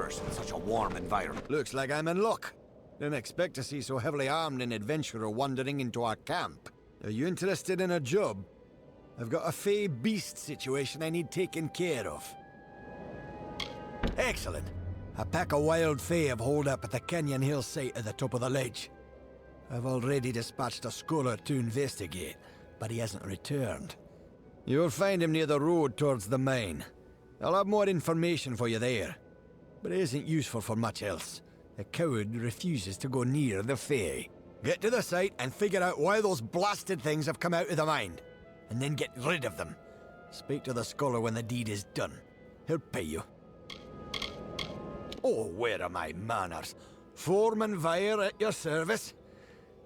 immerse in such a warm environment. Looks like I'm in luck. Didn't expect to see so heavily armed an adventurer wandering into our camp. Are you interested in a job? I've got a fey beast situation I need taken care of. Excellent. A pack of wild fey have holed up at the Canyon Hill site at the top of the ledge. I've already dispatched a scholar to investigate, but he hasn't returned. You'll find him near the road towards the mine. I'll have more information for you there, but it isn't useful for much else. The coward refuses to go near the fey. Get to the site and figure out why those blasted things have come out of the mine, and then get rid of them. Speak to the scholar when the deed is done. He'll pay you. Oh, where are my manners? Foreman Vire at your service.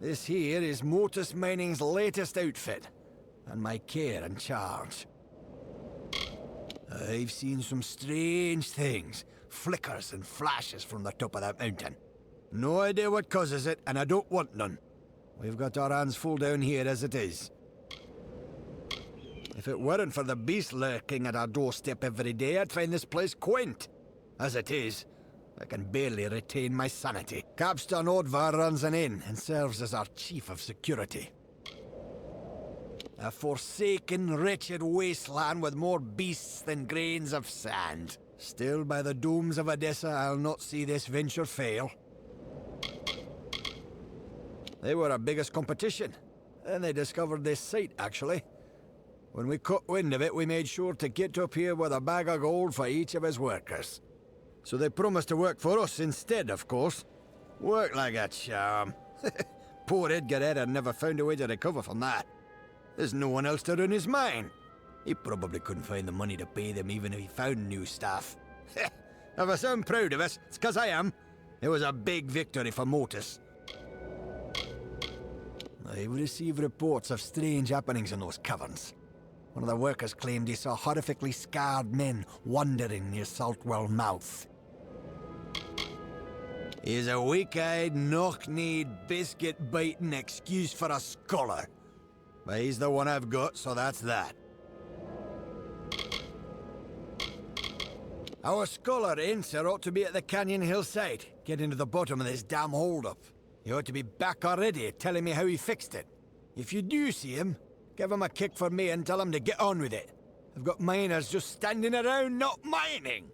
This here is Motus Mining's latest outfit, and my care and charge. I've seen some strange things, flickers and flashes from the top of that mountain. No idea what causes it, and I don't want none. We've got our hands full down here as it is. If it weren't for the beast lurking at our doorstep every day, I'd find this place quaint. As it is, I can barely retain my sanity. Capstan Odvar runs an inn and serves as our chief of security. A forsaken, wretched wasteland with more beasts than grains of sand. Still, by the domes of Odessa, I'll not see this venture fail. They were our biggest competition, and they discovered this site, actually. When we caught wind of it, we made sure to get up here with a bag of gold for each of his workers. So they promised to work for us instead, of course. Work like a charm. Poor Edgar Edder never found a way to recover from that. There's no one else to run his mine. He probably couldn't find the money to pay them even if he found new staff. If I sound proud of us, it's 'cause I am. It was a big victory for Motus. I've received reports of strange happenings in those caverns. One of the workers claimed he saw horrifically scarred men wandering near Saltwell Mouth. He's a weak-eyed, knock-kneed, biscuit-biting excuse for a scholar. But he's the one I've got, so that's that. Our scholar, Incer, ought to be at the Canyon Hill site, getting to the bottom of this damn hold-up. He ought to be back already, telling me how he fixed it. If you do see him, give him a kick for me and tell him to get on with it. I've got miners just standing around not mining.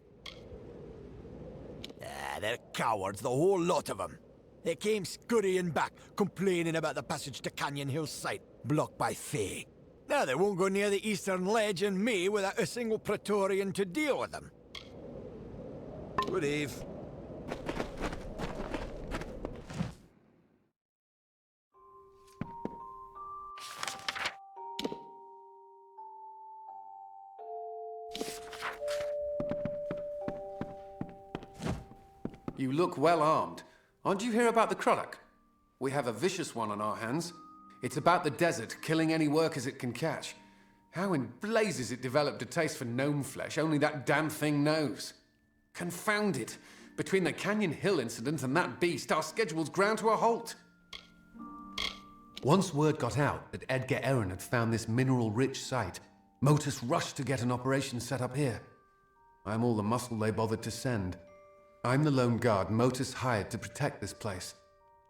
Ah, they're cowards, the whole lot of them. They came scurrying back, complaining about the passage to Canyon Hill site, blocked by Fae. Now they won't go near the Eastern Ledge and me without a single Praetorian to deal with them. Good eve. You look well armed. Aren't you here about the Krulak? We have a vicious one on our hands. It's about the desert, killing any workers it can catch. How in blazes it developed a taste for gnome flesh, only that damn thing knows. Confound it! Between the Canyon Hill incident and that beast, our schedule's ground to a halt. Once word got out that Edgar Aaron had found this mineral-rich site, Motus rushed to get an operation set up here. I'm all the muscle they bothered to send. I'm the lone guard Motus hired to protect this place.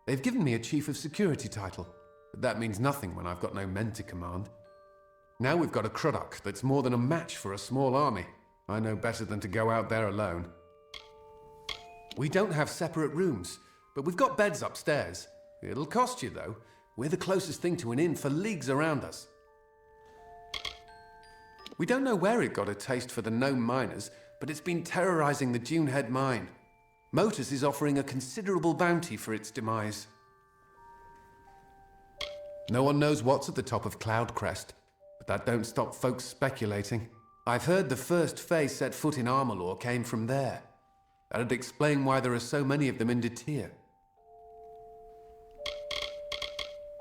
They've given me a chief of security title, but that means nothing when I've got no men to command. Now we've got a Krulak that's more than a match for a small army. I know better than to go out there alone. We don't have separate rooms, but we've got beds upstairs. It'll cost you, though. We're the closest thing to an inn for leagues around us. We don't know where it got a taste for the gnome miners, but it's been terrorizing the Dunehead mine. Motus is offering a considerable bounty for its demise. No one knows what's at the top of Cloudcrest, but that don't stop folks speculating. I've heard the first Fae set foot in Amalur came from there. That'd explain why there are so many of them in Detir.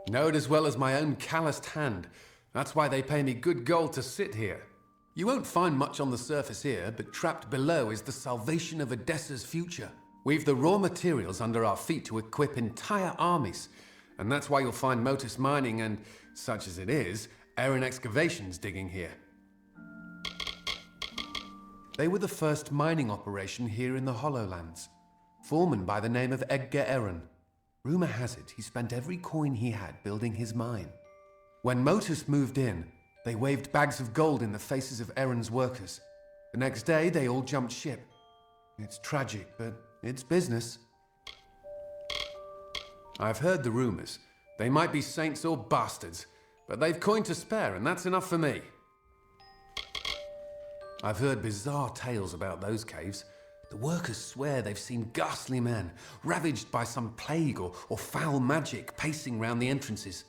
Know it as well as my own calloused hand. That's why they pay me good gold to sit here. You won't find much on the surface here, but trapped below is the salvation of Odessa's future. We've the raw materials under our feet to equip entire armies, and that's why you'll find Motus mining and, such as it is, Aaron excavations digging here. They were the first mining operation here in the Hollowlands. Foreman by the name of Edgar Aaron. Rumor has it he spent every coin he had building his mine. When Motus moved in, they waved bags of gold in the faces of Aaron's workers. The next day, they all jumped ship. It's tragic, but it's business. I've heard the rumors. They might be saints or bastards, but they've coin to spare, and that's enough for me. I've heard bizarre tales about those caves. The workers swear they've seen ghastly men, ravaged by some plague or foul magic, pacing round the entrances.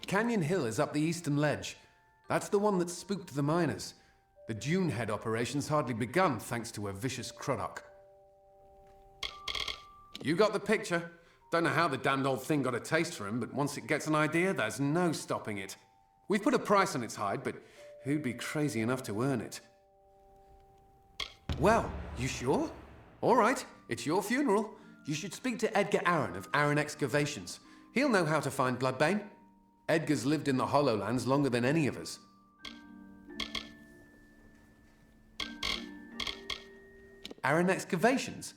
Canyon Hill is up the eastern ledge. That's the one that spooked the miners. The Dune Head operation's hardly begun, thanks to a vicious Croddock. You got the picture. Don't know how the damned old thing got a taste for him, but once it gets an idea, there's no stopping it. We've put a price on its hide, but who'd be crazy enough to earn it? Well, you sure? All right, it's your funeral. You should speak to Edgar Aaron of Aaron Excavations. He'll know how to find Bloodbane. Edgar's lived in the Hollowlands longer than any of us. Aaron Excavations?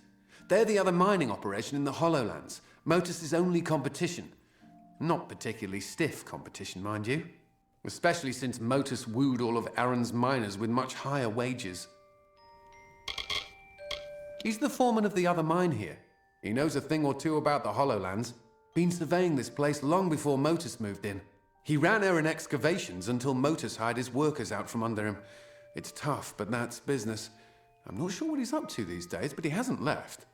They're the other mining operation in the Hollowlands. Motus's only competition. Not particularly stiff competition, mind you. Especially since Motus wooed all of Aaron's miners with much higher wages. He's the foreman of the other mine here. He knows a thing or two about the Hollowlands. Been surveying this place long before Motus moved in. He ran Aaron Excavations until Motus hired his workers out from under him. It's tough, but that's business. I'm not sure what he's up to these days, but he hasn't left.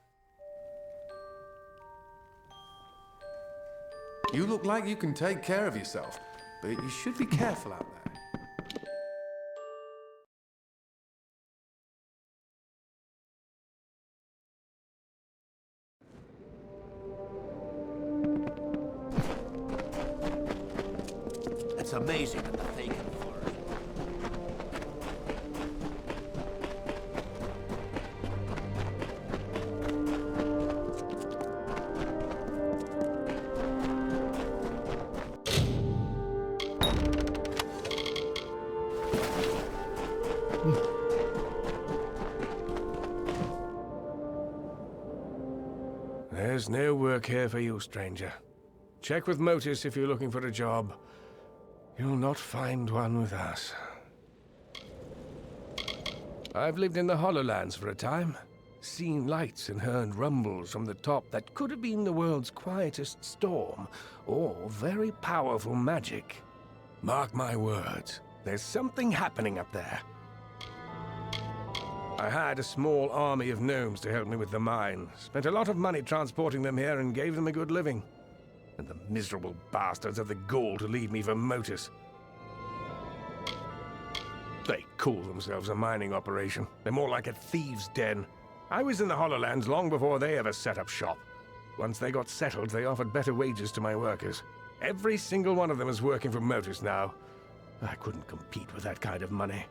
You look like you can take care of yourself, but you should be careful out there. It's amazing that the thing can flirt. There's no work here for you, stranger. Check with Motus if you're looking for a job. You'll not find one with us. I've lived in the Hollowlands for a time, seen lights and heard rumbles from the top that could have been the world's quietest storm, or very powerful magic. Mark my words, there's something happening up there. I had a small army of gnomes to help me with the mine, spent a lot of money transporting them here and gave them a good living. And the miserable bastards had the gall to leave me for Motus. They call themselves a mining operation. They're more like a thieves' den. I was in the Hollowlands long before they ever set up shop. Once they got settled, they offered better wages to my workers. Every single one of them is working for Motus now. I couldn't compete with that kind of money.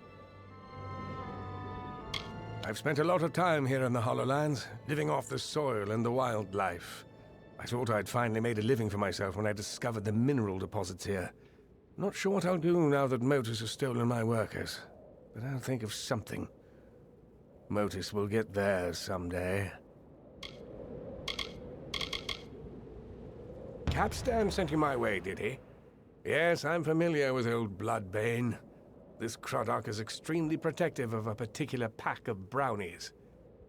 I've spent a lot of time here in the Hollowlands, living off the soil and the wildlife. I thought I'd finally made a living for myself when I discovered the mineral deposits here. Not sure what I'll do now that Motus has stolen my workers, but I'll think of something. Motus will get theirs someday. Capstan sent you my way, did he? Yes, I'm familiar with old Bloodbane. This Croddock is extremely protective of a particular pack of brownies.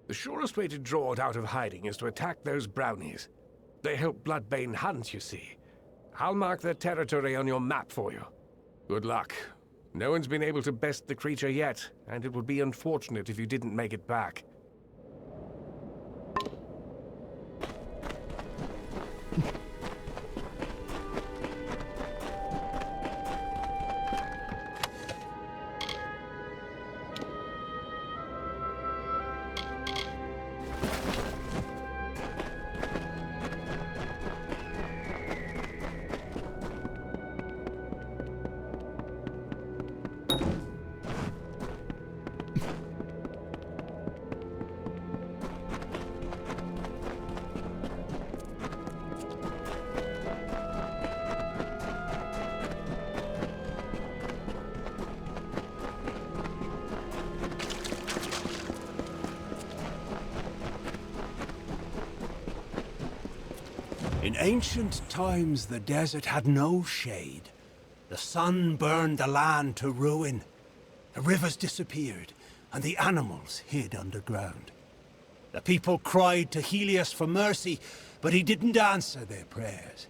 The surest way to draw it out of hiding is to attack those brownies. They help Bloodbane hunt, you see. I'll mark their territory on your map for you. Good luck. No one's been able to best the creature yet, and it would be unfortunate if you didn't make it back. In ancient times, the desert had no shade. The sun burned the land to ruin. The rivers disappeared, and the animals hid underground. The people cried to Helios for mercy, but he didn't answer their prayers.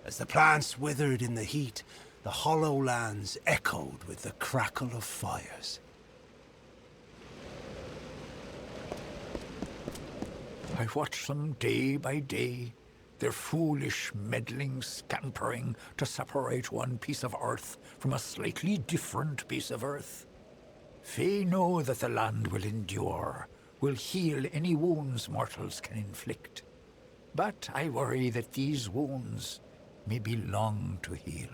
As the plants withered in the heat, the hollow lands echoed with the crackle of fires. I watch them day by day, their foolish, meddling scampering to separate one piece of earth from a slightly different piece of earth. They know that the land will endure, will heal any wounds mortals can inflict. But I worry that these wounds may be long to heal.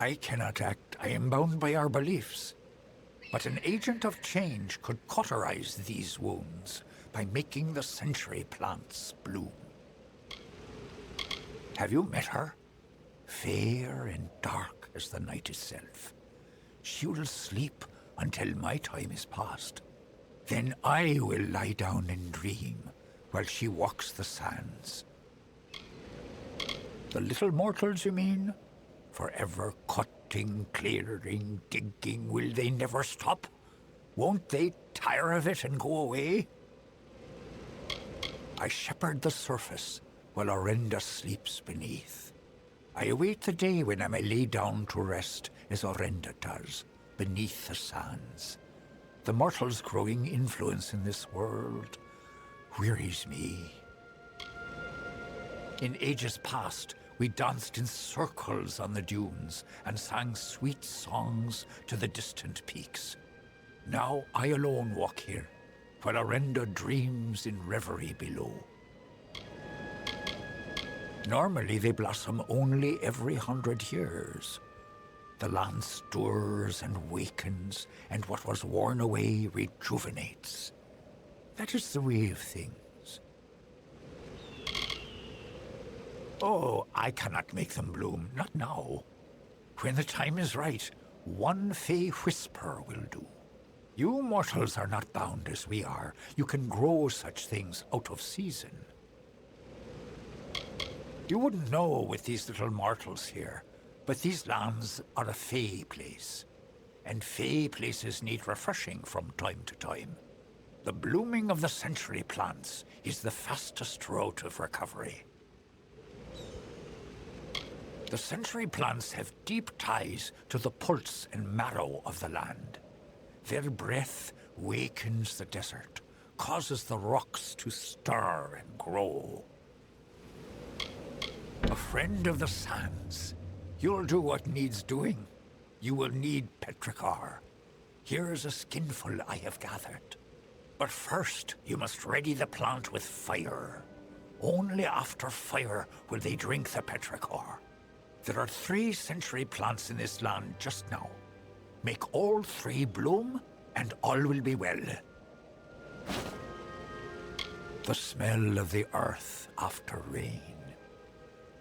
I cannot act, I am bound by our beliefs. But an agent of change could cauterize these wounds by making the century plants bloom. Have you met her? Fair and dark as the night itself. She will sleep until my time is past. Then I will lie down and dream while she walks the sands. The little mortals, you mean? Forever cutting, clearing, digging, will they never stop? Won't they tire of it and go away? I shepherd the surface while Orenda sleeps beneath. I await the day when I may lay down to rest as Orenda does, beneath the sands. The mortal's growing influence in this world wearies me. In ages past, we danced in circles on the dunes and sang sweet songs to the distant peaks. Now I alone walk here, while Orenda dreams in reverie below. Normally they blossom only every 100 years. The land stirs and wakens, and what was worn away rejuvenates. That is the way of things. Oh, I cannot make them bloom, not now. When the time is right, one fey whisper will do. You mortals are not bound as we are. You can grow such things out of season. You wouldn't know with these little mortals here, but these lands are a fey place. And fey places need refreshing from time to time. The blooming of the century plants is the fastest road of recovery. The century plants have deep ties to the pulse and marrow of the land. Their breath wakens the desert, causes the rocks to stir and grow. A friend of the sands, you'll do what needs doing. You will need petrichor. Here's a skinful I have gathered. But first, you must ready the plant with fire. Only after fire will they drink the petrichor. There are 3 century plants in this land just now. Make all 3 bloom, and all will be well. The smell of the earth after rain.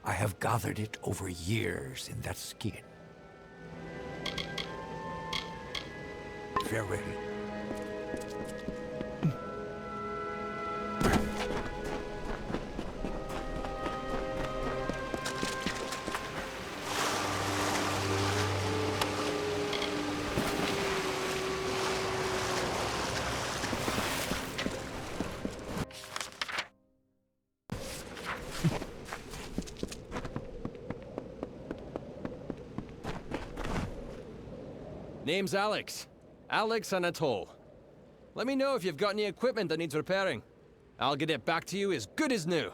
I have gathered it over years in that skin. Farewell. Name's Alex. Alex Anatole. Let me know if you've got any equipment that needs repairing. I'll get it back to you as good as new.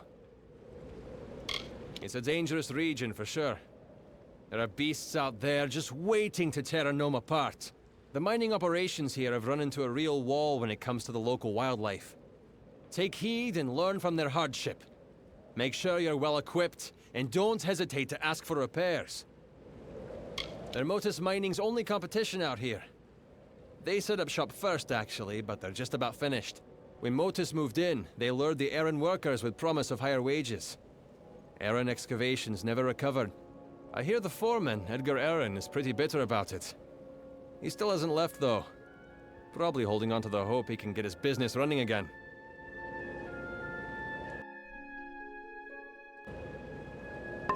It's a dangerous region for sure. There are beasts out there just waiting to tear a gnome apart. The mining operations here have run into a real wall when it comes to the local wildlife. Take heed and learn from their hardship. Make sure you're well equipped, and don't hesitate to ask for repairs. They're Motus Mining's only competition out here. They set up shop first, actually, but they're just about finished. When Motus moved in, they lured the Erin workers with promise of higher wages. Erin excavations never recovered. I hear the foreman, Edgar Erin, is pretty bitter about it. He still hasn't left, though. Probably holding on to the hope he can get his business running again.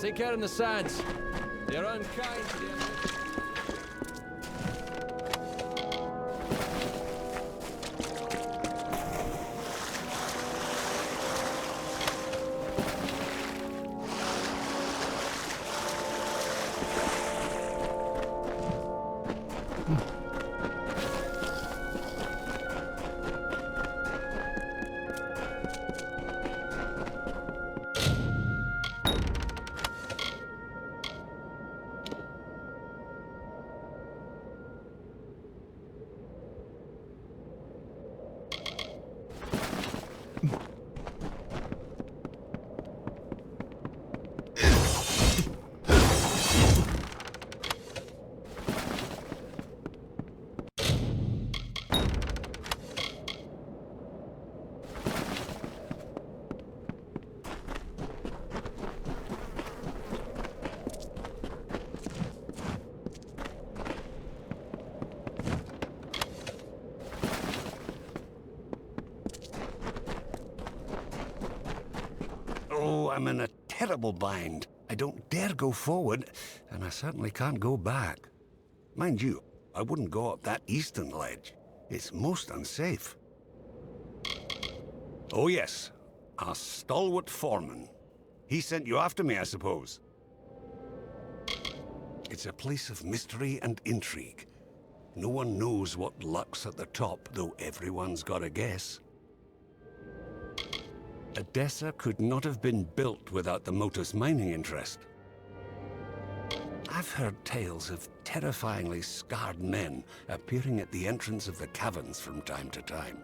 Take care in the sands. They're unkind to the Oh, I'm in a terrible bind. I don't dare go forward, and I certainly can't go back. Mind you, I wouldn't go up that eastern ledge. It's most unsafe. Oh yes, our stalwart foreman. He sent you after me, I suppose. It's a place of mystery and intrigue. No one knows what lurks at the top, though everyone's got a guess. Edessa could not have been built without the Motus mining interest. I've heard tales of terrifyingly scarred men appearing at the entrance of the caverns from time to time.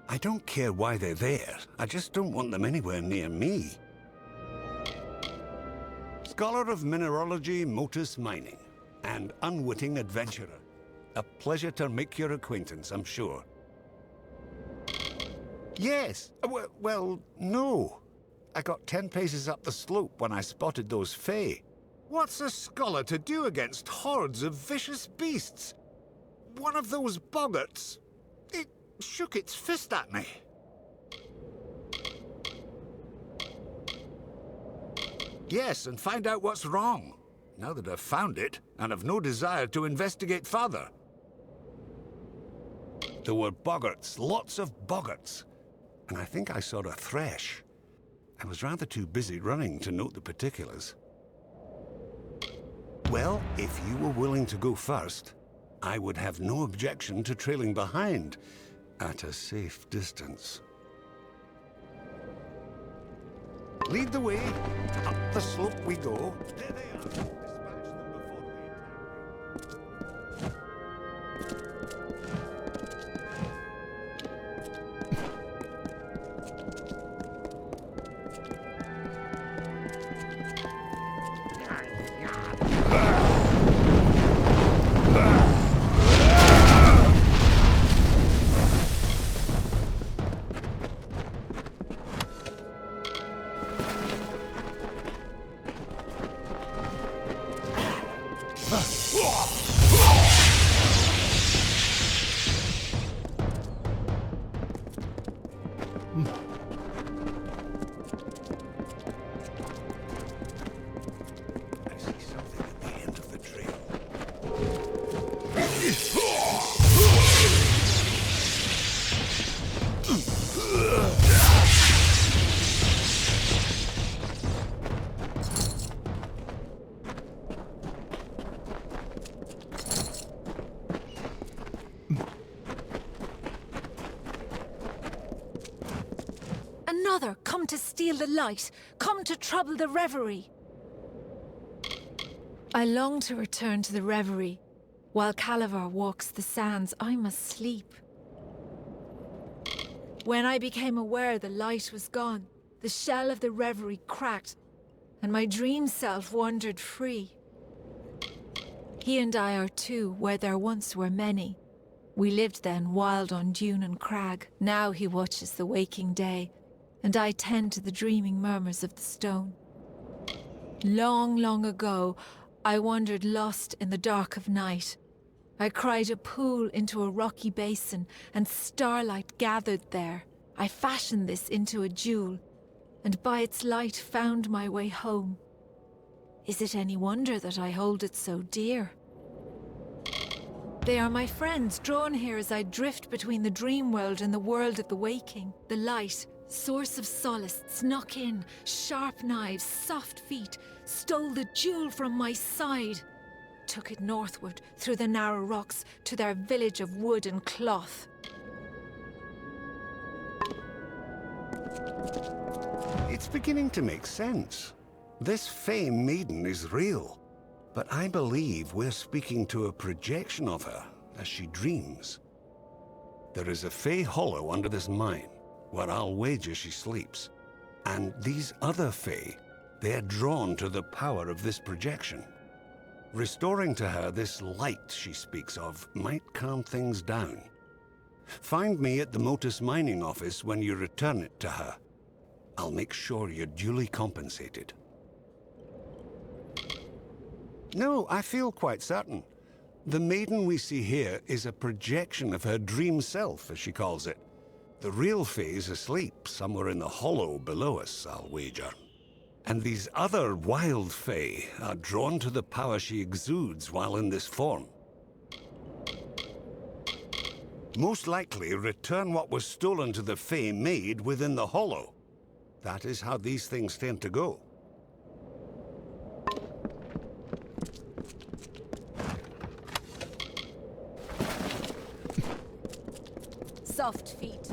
I don't care why they're there, I just don't want them anywhere near me. Scholar of Mineralogy, Motus Mining, and unwitting adventurer. A pleasure to make your acquaintance, I'm sure. Yes. Well, no. I got 10 paces up the slope when I spotted those Fae. What's a scholar to do against hordes of vicious beasts? One of those boggarts, it shook its fist at me. Yes, and find out what's wrong. Now that I've found it, and have no desire to investigate further. There were boggarts, lots of boggarts. And I think I saw a thresh. I was rather too busy running to note the particulars. Well, if you were willing to go first, I would have no objection to trailing behind at a safe distance. Lead the way. Up the slope we go. There they are. Dispatch them before they attack. Another, come to steal the light, come to trouble the reverie. I long to return to the reverie. While Calavar walks the sands, I must sleep. When I became aware the light was gone, the shell of the reverie cracked, and my dream self wandered free. He and I are two, where there once were many. We lived then wild on dune and crag. Now he watches the waking day, and I tend to the dreaming murmurs of the stone. Long, long ago, I wandered lost in the dark of night. I cried a pool into a rocky basin, and starlight gathered there. I fashioned this into a jewel, and by its light found my way home. Is it any wonder that I hold it so dear? They are my friends, drawn here as I drift between the dream world and the world of the waking. The light, source of solace, snuck in, sharp knives, soft feet, stole the jewel from my side, took it northward, through the narrow rocks, to their village of wood and cloth. It's beginning to make sense. This Fey maiden is real, but I believe we're speaking to a projection of her as she dreams. There is a Fey hollow under this mine, where I'll wager she sleeps. And these other Fey, they're drawn to the power of this projection. Restoring to her this light she speaks of might calm things down. Find me at the Motus mining office when you return it to her. I'll make sure you're duly compensated. No, I feel quite certain. The maiden we see here is a projection of her dream self, as she calls it. The real Fae's asleep, somewhere in the hollow below us, I'll wager. And these other wild Fae are drawn to the power she exudes while in this form. Most likely return what was stolen to the Fae made within the hollow. That is how these things tend to go. Soft feet.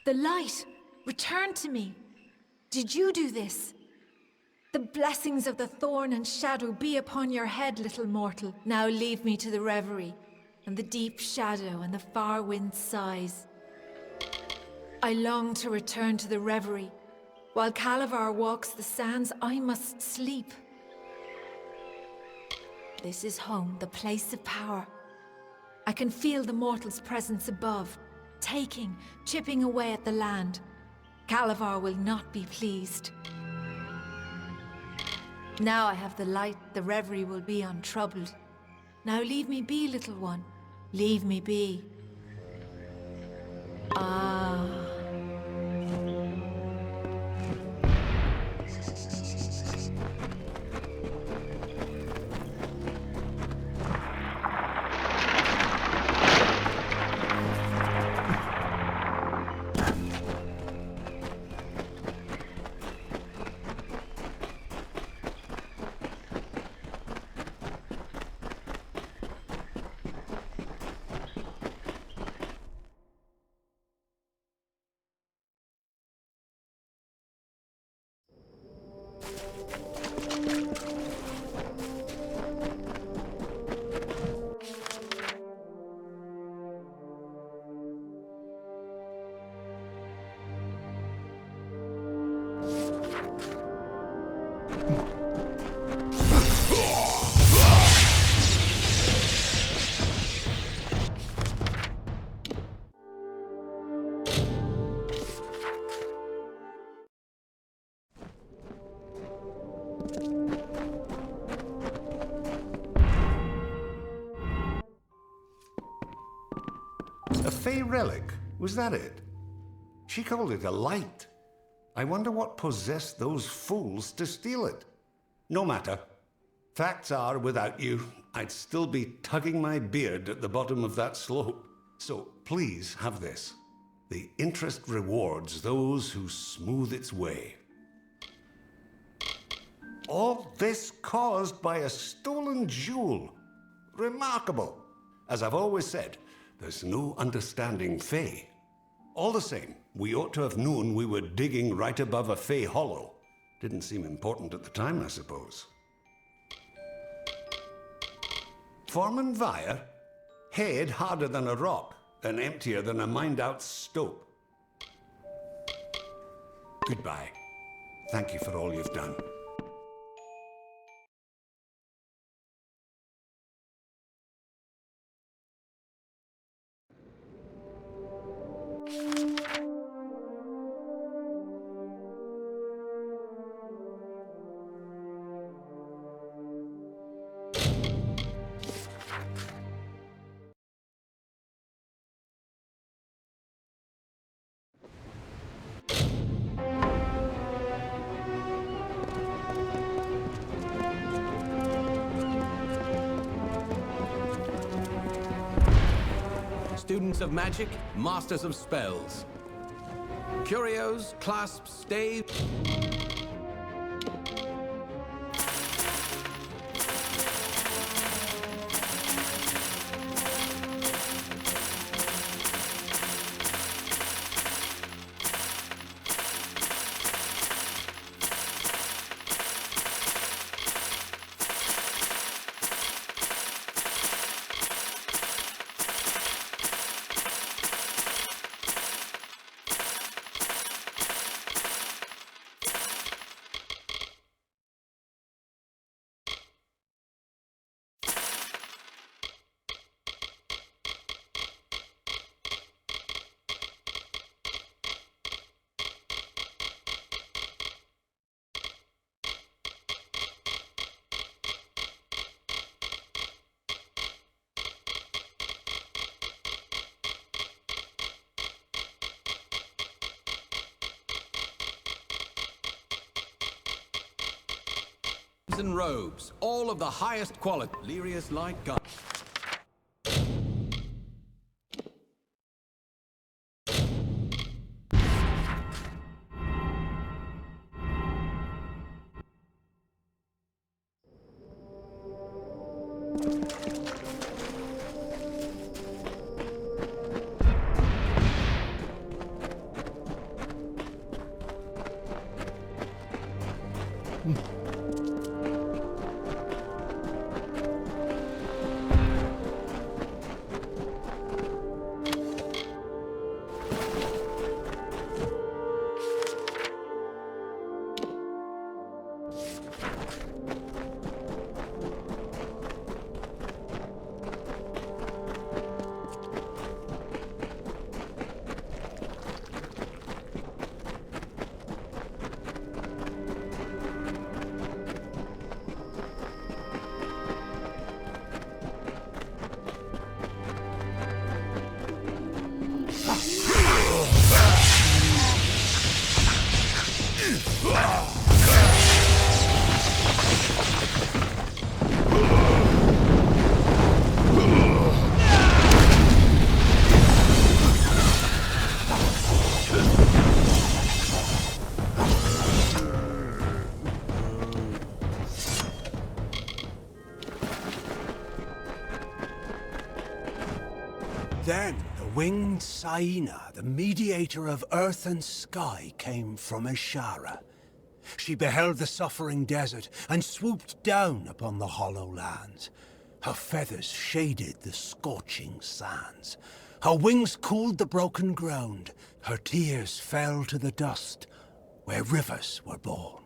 The light returned to me. Did you do this? The blessings of the thorn and shadow be upon your head, little mortal. Now leave me to the reverie, and the deep shadow and the far wind sighs. I long to return to the reverie. While Calavar walks the sands, I must sleep. This is home, the place of power. I can feel the mortal's presence above, chipping away at the land. Calavar will not be pleased. Now I have the light, the reverie will be untroubled. Now leave me be, little one. Leave me be. Ah. A Fey relic? Was that it? She called it a light. I wonder what possessed those fools to steal it. No matter. Facts are, without you, I'd still be tugging my beard at the bottom of that slope. So please have this. The interest rewards those who smooth its way. All this caused by a stolen jewel. Remarkable. As I've always said, there's no understanding Fey. All the same, we ought to have known we were digging right above a Fey hollow. Didn't seem important at the time, I suppose. Foreman Vire? Head harder than a rock, and emptier than a mined-out stope. Goodbye. Thank you for all you've done. Students of magic, masters of spells. Curios, clasps, staves. crimson robes, all of the highest quality. Lyrius like gun. Then the winged Saina, the mediator of earth and sky, came from Ishara. She beheld the suffering desert and swooped down upon the hollow lands. Her feathers shaded the scorching sands. Her wings cooled the broken ground. Her tears fell to the dust where rivers were born.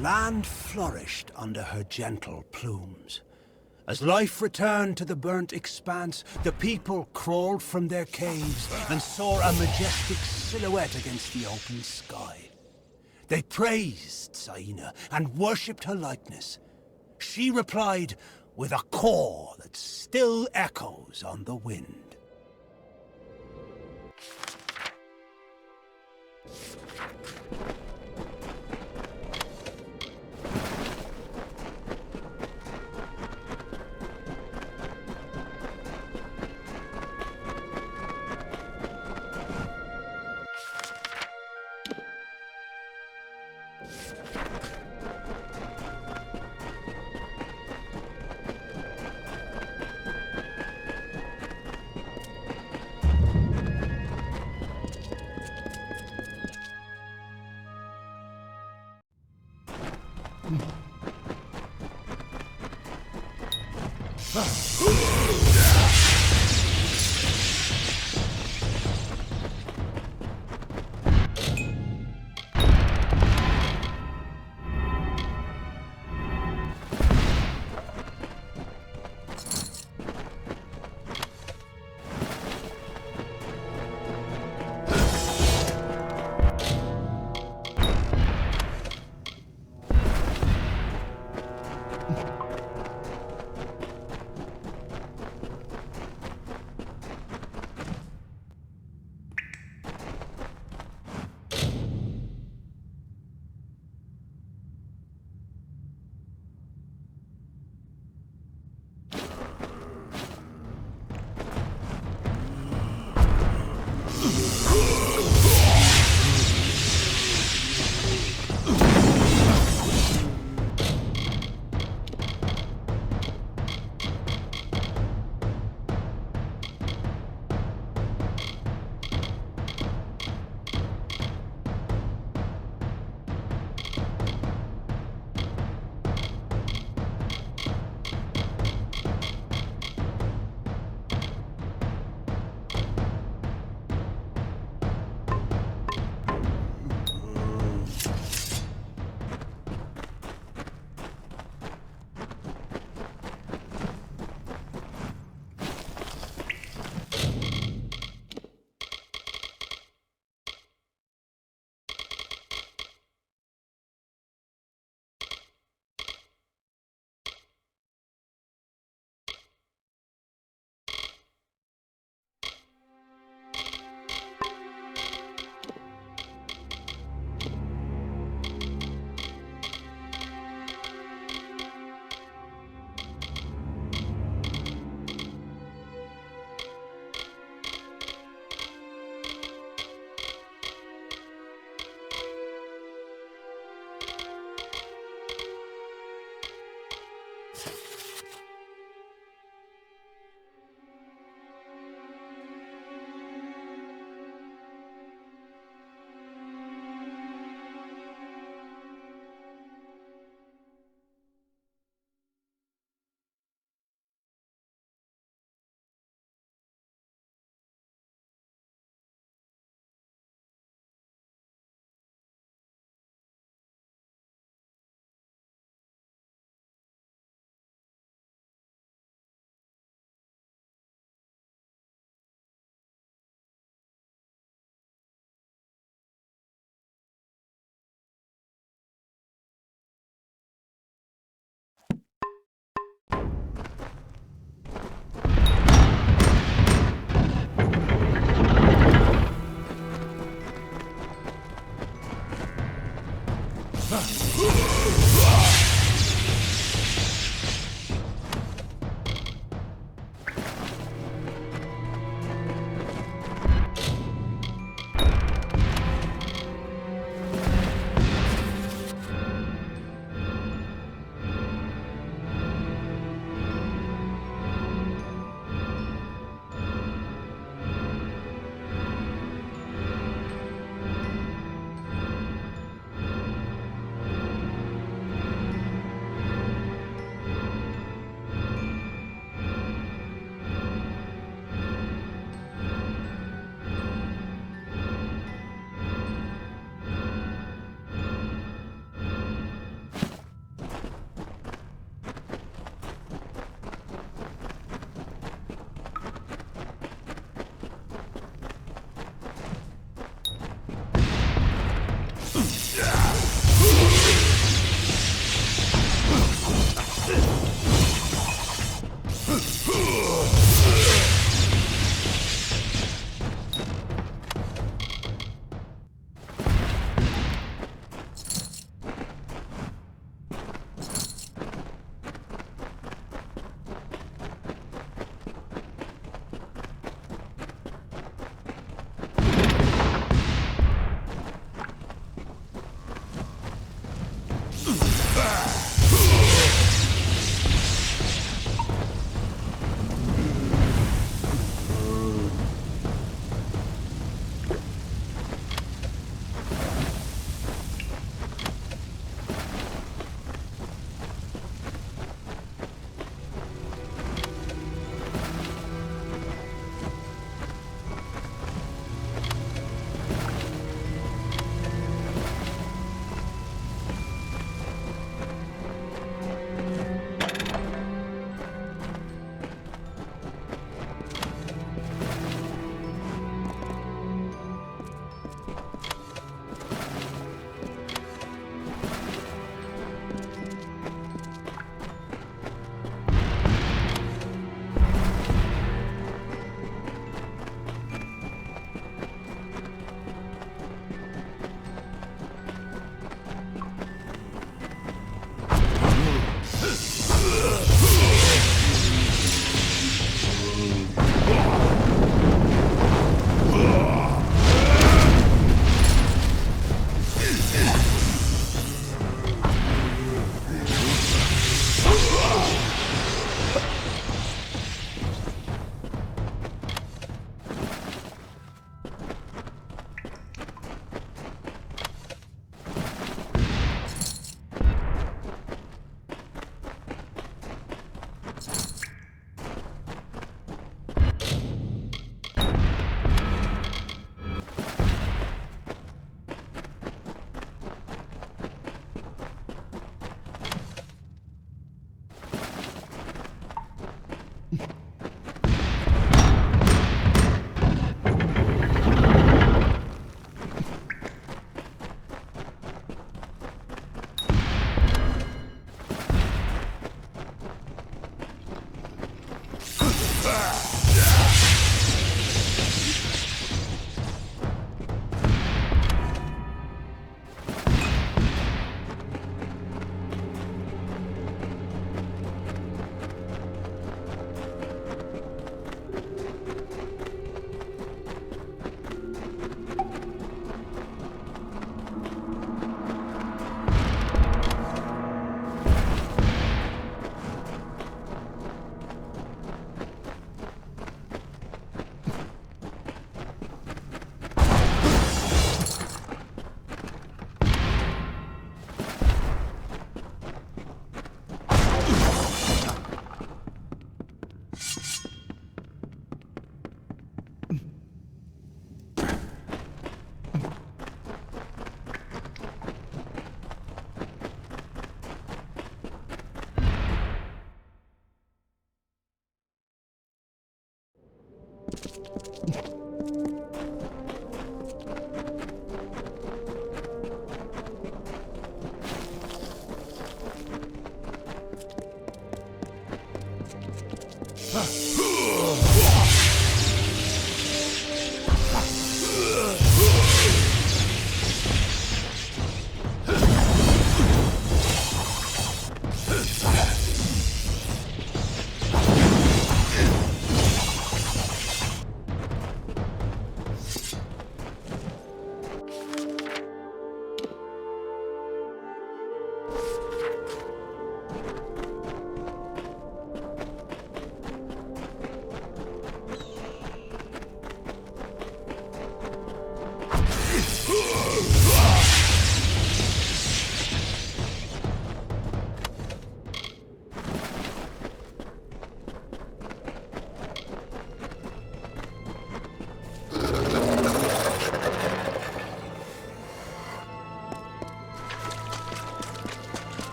Land flourished under her gentle plumes. As life returned to the burnt expanse, the people crawled from their caves and saw a majestic silhouette against the open sky. They praised Saina and worshipped her likeness. She replied with a call that still echoes on the wind.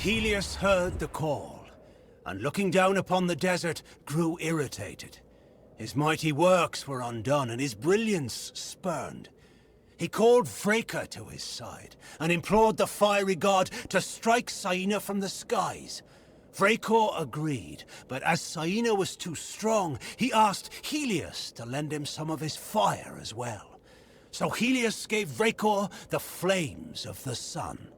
Helios heard the call, and looking down upon the desert, grew irritated. His mighty works were undone, and his brilliance spurned. He called Freyka to his side, and implored the fiery god to strike Saina from the skies. Freyka agreed, but as Saina was too strong, he asked Helios to lend him some of his fire as well. So Helios gave Freyka the flames of the sun.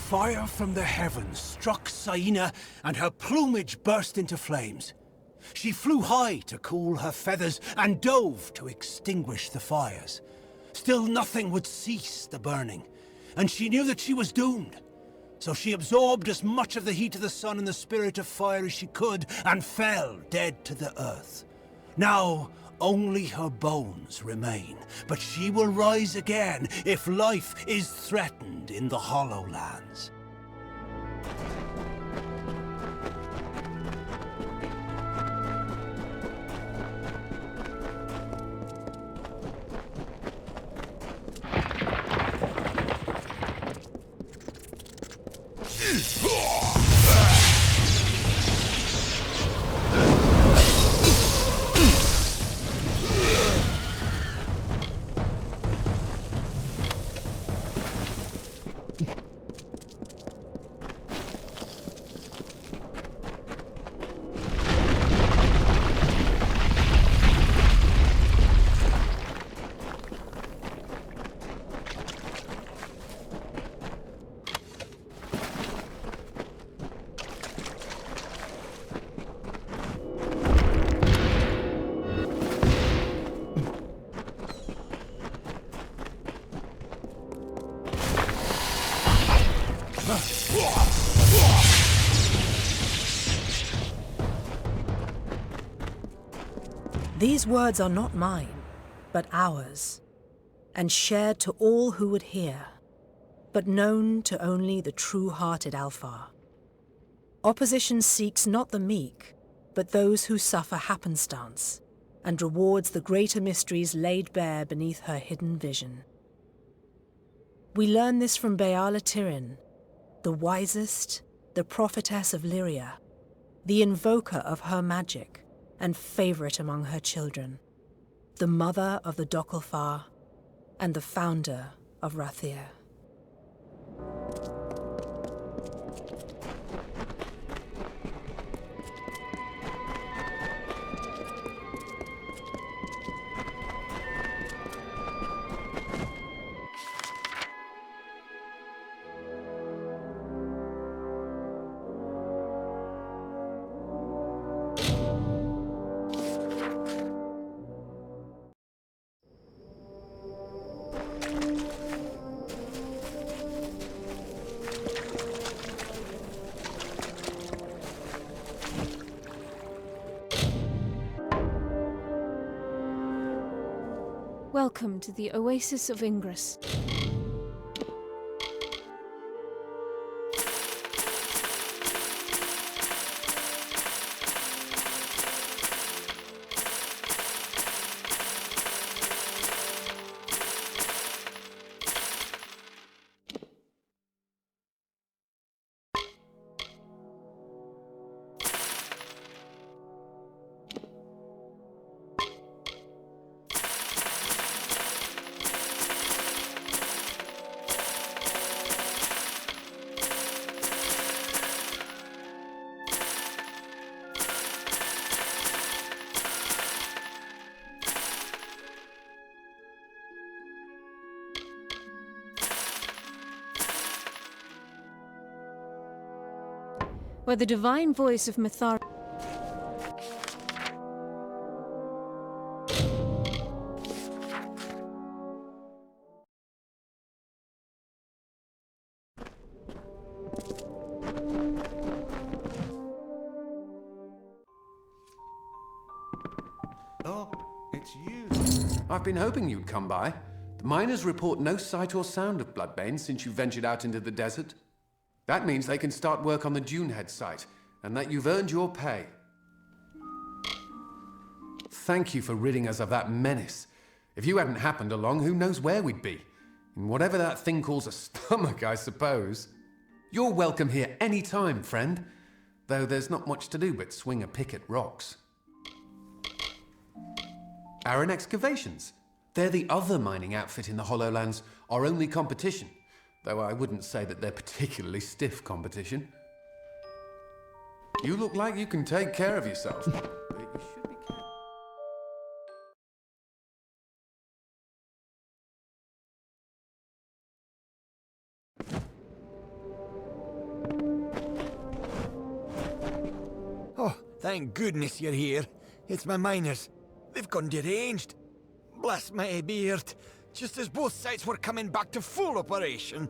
Fire from the heavens struck Saina, and her plumage burst into flames. She flew high to cool her feathers and dove to extinguish the fires. Still nothing would cease the burning, and she knew that she was doomed. So she absorbed as much of the heat of the sun and the spirit of fire as she could, and fell dead to the earth. Now, only her bones remain, but she will rise again if life is threatened in the Hollow Lands. These words are not mine, but ours, and shared to all who would hear, but known to only the true-hearted Alfar. Opposition seeks not the meek, but those who suffer happenstance, and rewards the greater mysteries laid bare beneath her hidden vision. We learn this from Beala Tirin, the wisest, the prophetess of Lyria, the invoker of her magic, and favourite among her children, the mother of the Dokalfar, and the founder of Rathir. Welcome to the Oasis of Ingress. where the divine voice of Mathar. Oh, it's you. I've been hoping you'd come by. The miners report no sight or sound of Bloodbane since you ventured out into the desert. That means they can start work on the Dunehead site, and that you've earned your pay. Thank you for ridding us of that menace. If you hadn't happened along, who knows where we'd be? In whatever that thing calls a stomach, I suppose. You're welcome here any time, friend. Though there's not much to do but swing a pick at rocks. Aaron Excavations. They're the other mining outfit in the Hollowlands, our only competition. Though I wouldn't say that they're particularly stiff competition. You look like you can take care of yourself. But you should be careful. Oh, thank goodness you're here. It's my miners. They've gone deranged. Bless my beard. Just as both sites were coming back to full operation,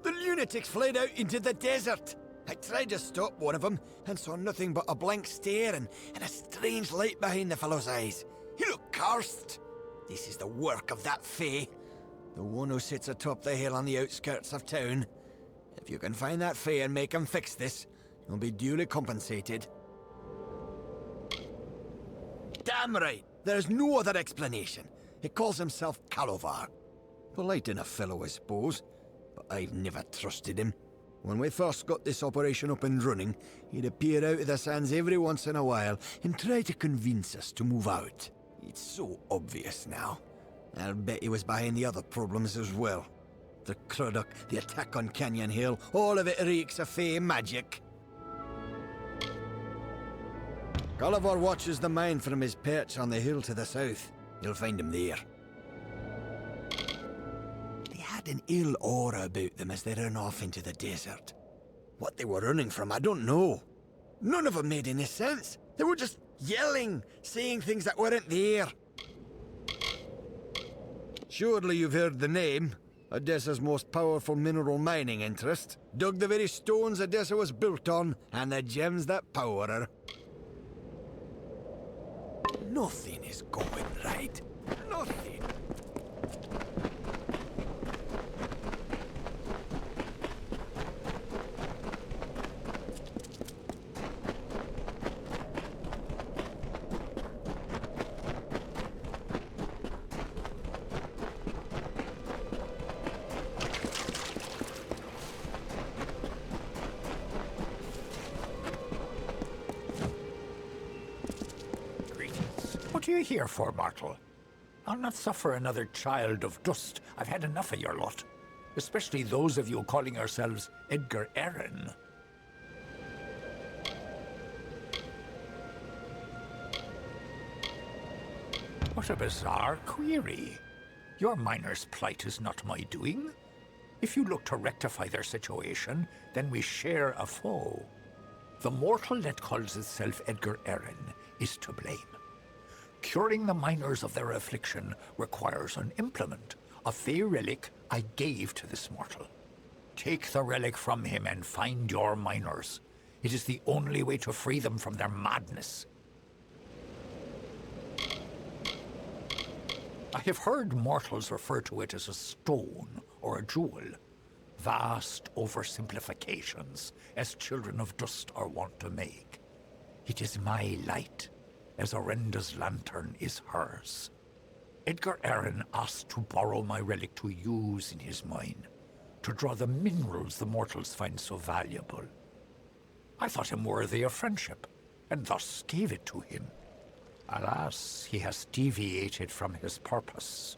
the lunatics fled out into the desert. I tried to stop one of them and saw nothing but a blank stare and a strange light behind the fellow's eyes. He looked cursed. This is the work of that Fae, the one who sits atop the hill on the outskirts of town. If you can find that Fae and make him fix this, you'll be duly compensated. Damn right. There's no other explanation. He calls himself Calovar. Polite enough fellow, I suppose, but I've never trusted him. When we first got this operation up and running, he'd appear out of the sands every once in a while and try to convince us to move out. It's so obvious now. I'll bet he was behind the other problems as well. The Crudock, the attack on Canyon Hill, all of it reeks of Fae magic. Gulliver watches the mine from his perch on the hill to the south. You'll find him there. They had an ill aura about them as they ran off into the desert. What they were running from, I don't know. None of them made any sense. They were just yelling, saying things that weren't there. Surely you've heard the name. Odessa's most powerful mineral mining interest. Dug the very stones Odessa was built on, and the gems that power her. Nothing is going right. Nothing. What are you here for, mortal? I'll not suffer another child of dust. I've had enough of your lot. Especially those of you calling yourselves Edgar Arryn. What a bizarre query. Your miner's plight is not my doing. If you look to rectify their situation, then we share a foe. The mortal that calls itself Edgar Arryn is to blame. Curing the miners of their affliction requires an implement, a Fae relic I gave to this mortal. Take the relic from him and find your miners. It is the only way to free them from their madness. I have heard mortals refer to it as a stone or a jewel. Vast oversimplifications, as children of dust are wont to make. It is my light, as Orenda's lantern is hers. Edgar Arryn asked to borrow my relic to use in his mine, to draw the minerals the mortals find so valuable. I thought him worthy of friendship, and thus gave it to him. Alas, he has deviated from his purpose.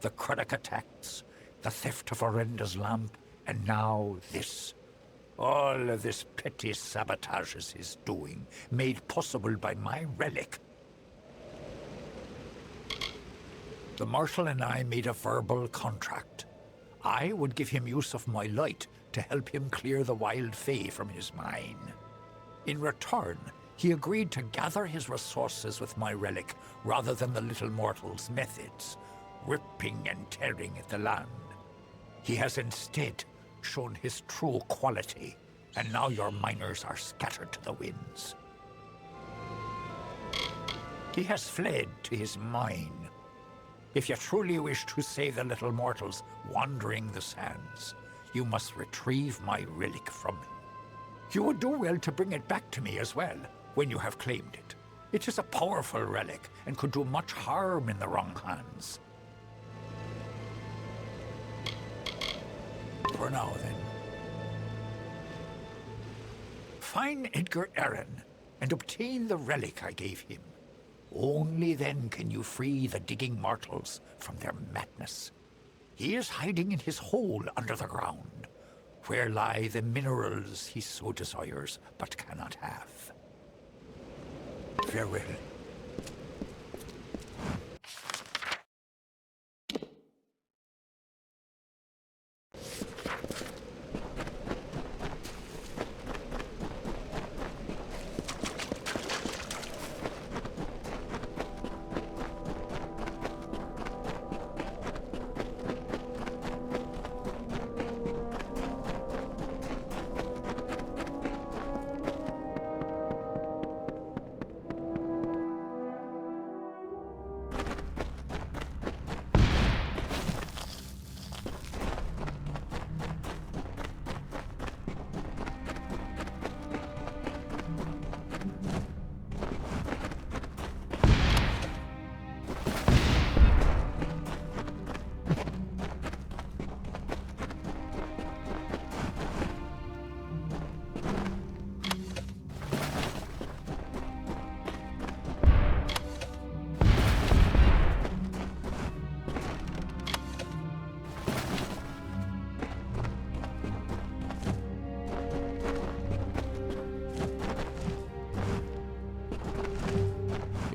The Crudock attacks, the theft of Orenda's lamp, and now this. All of this petty sabotage is his doing, made possible by my relic. The mortal and I made a verbal contract. I would give him use of my light to help him clear the wild Fae from his mine. In return, he agreed to gather his resources with my relic rather than the little mortal's methods, ripping and tearing at the land. He has instead shown his true quality, and now your miners are scattered to the winds. He has fled to his mine. If you truly wish to save the little mortals wandering the sands, you must retrieve my relic from him. You would do well to bring it back to me as well, when you have claimed it. It is a powerful relic, and could do much harm in the wrong hands. For now, then. Find Edgar Aaron, and obtain the relic I gave him. Only then can you free the digging mortals from their madness. He is hiding in his hole under the ground, where lie the minerals he so desires but cannot have. Farewell.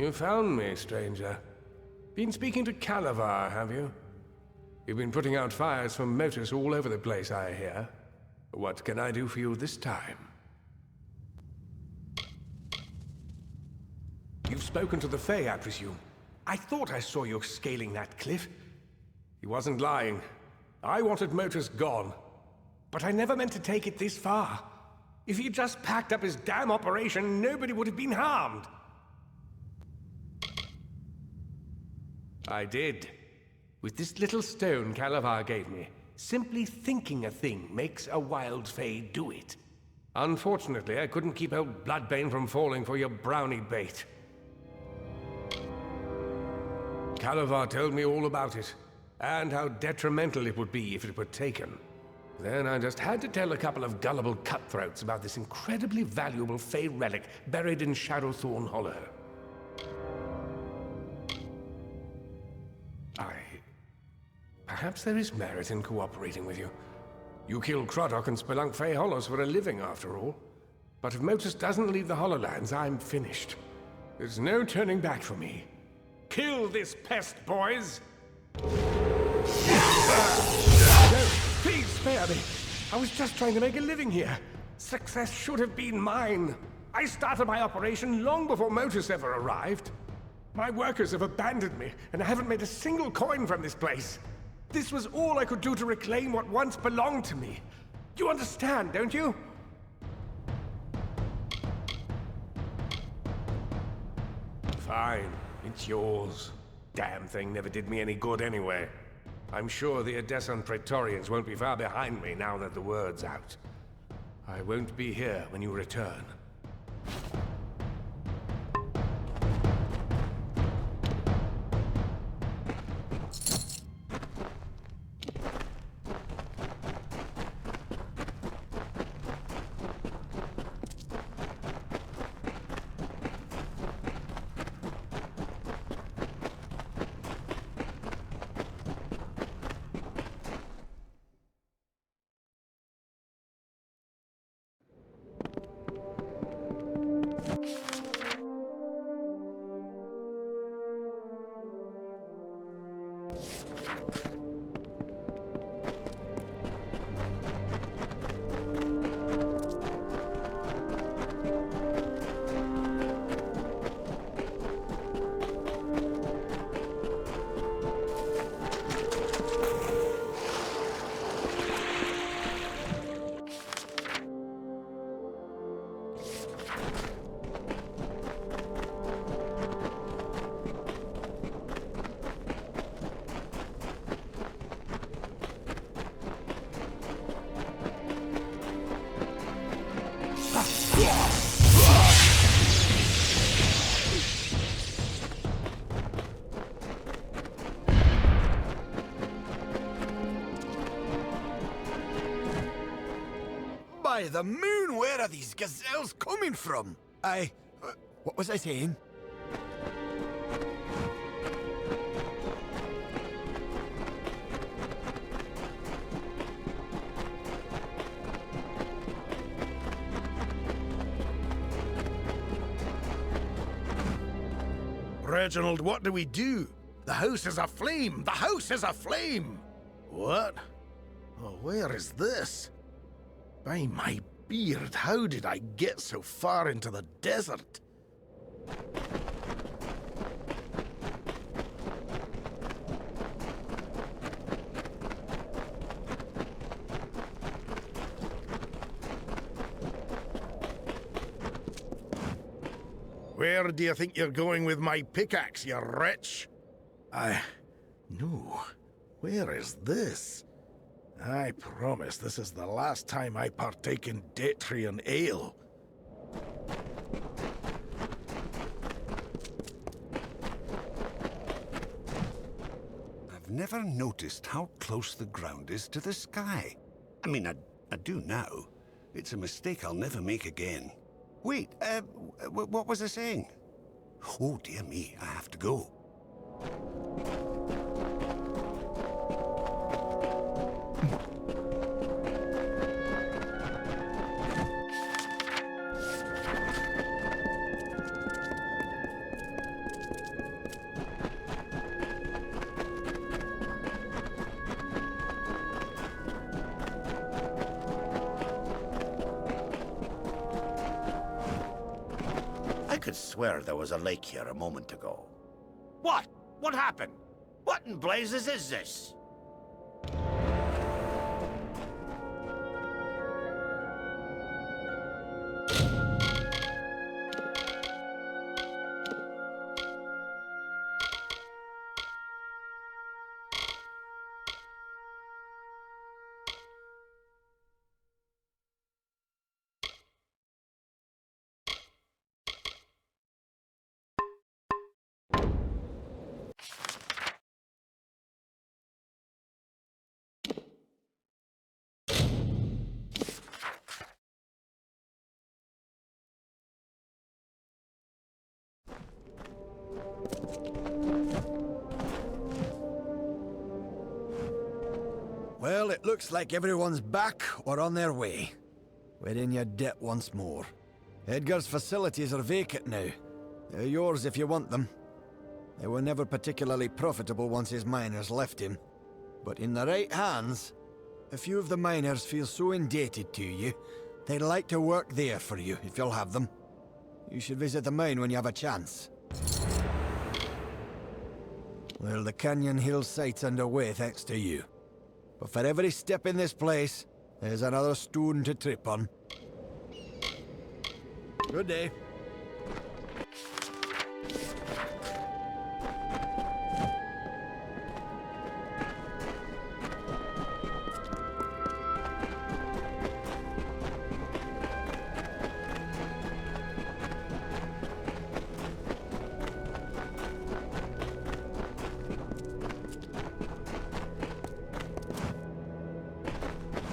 You found me, stranger. Been speaking to Calavar, have you? You've been putting out fires from Motus all over the place, I hear. What can I do for you this time? You've spoken to the Fae, I presume. I thought I saw you scaling that cliff. He wasn't lying. I wanted Motus gone. But I never meant to take it this far. If he'd just packed up his damn operation, nobody would have been harmed. I did. With this little stone Calavar gave me. Simply thinking a thing makes a wild Fae do it. Unfortunately, I couldn't keep old Bloodbane from falling for your brownie bait. Calavar told me all about it, and how detrimental it would be if it were taken. Then I just had to tell a couple of gullible cutthroats about this incredibly valuable Fae relic buried in Shadowthorn Hollow. Perhaps there is merit in cooperating with you. You kill Croddock and spelunk Fae Hollows for a living, after all. But if Motus doesn't leave the Hollowlands, I'm finished. There's no turning back for me. Kill this pest, boys! No, please spare me. I was just trying to make a living here. Success should have been mine. I started my operation long before Motus ever arrived. My workers have abandoned me, and I haven't made a single coin from this place. This was all I could do to reclaim what once belonged to me. You understand, don't you? Fine, it's yours. Damn thing never did me any good anyway. I'm sure the Odessan Praetorians won't be far behind me now that the word's out. I won't be here when you return. By the moon, where are these gazelles coming from? What was I saying? Reginald, what do we do? The house is aflame! The house is aflame! What? Oh, where is this? By my beard, how did I get so far into the desert? Where do you think you're going with my pickaxe, you wretch? No. Where is this? I promise this is the last time I partake in Detrian ale. I've never noticed how close the ground is to the sky. I mean, I do now. It's a mistake I'll never make again. Wait, what was I saying? Oh, dear me, I have to go. I could swear there was a lake here a moment ago. What? What happened? What in blazes is this? Well, it looks like everyone's back or on their way. We're in your debt once more. Edgar's facilities are vacant now. They're yours if you want them. They were never particularly profitable once his miners left him. But in the right hands, a few of the miners feel so indebted to you, they'd like to work there for you, if you'll have them. You should visit the mine when you have a chance. Well, the Canyon Hill site's underway thanks to you. But for every step in this place, there's another stone to trip on. Good day.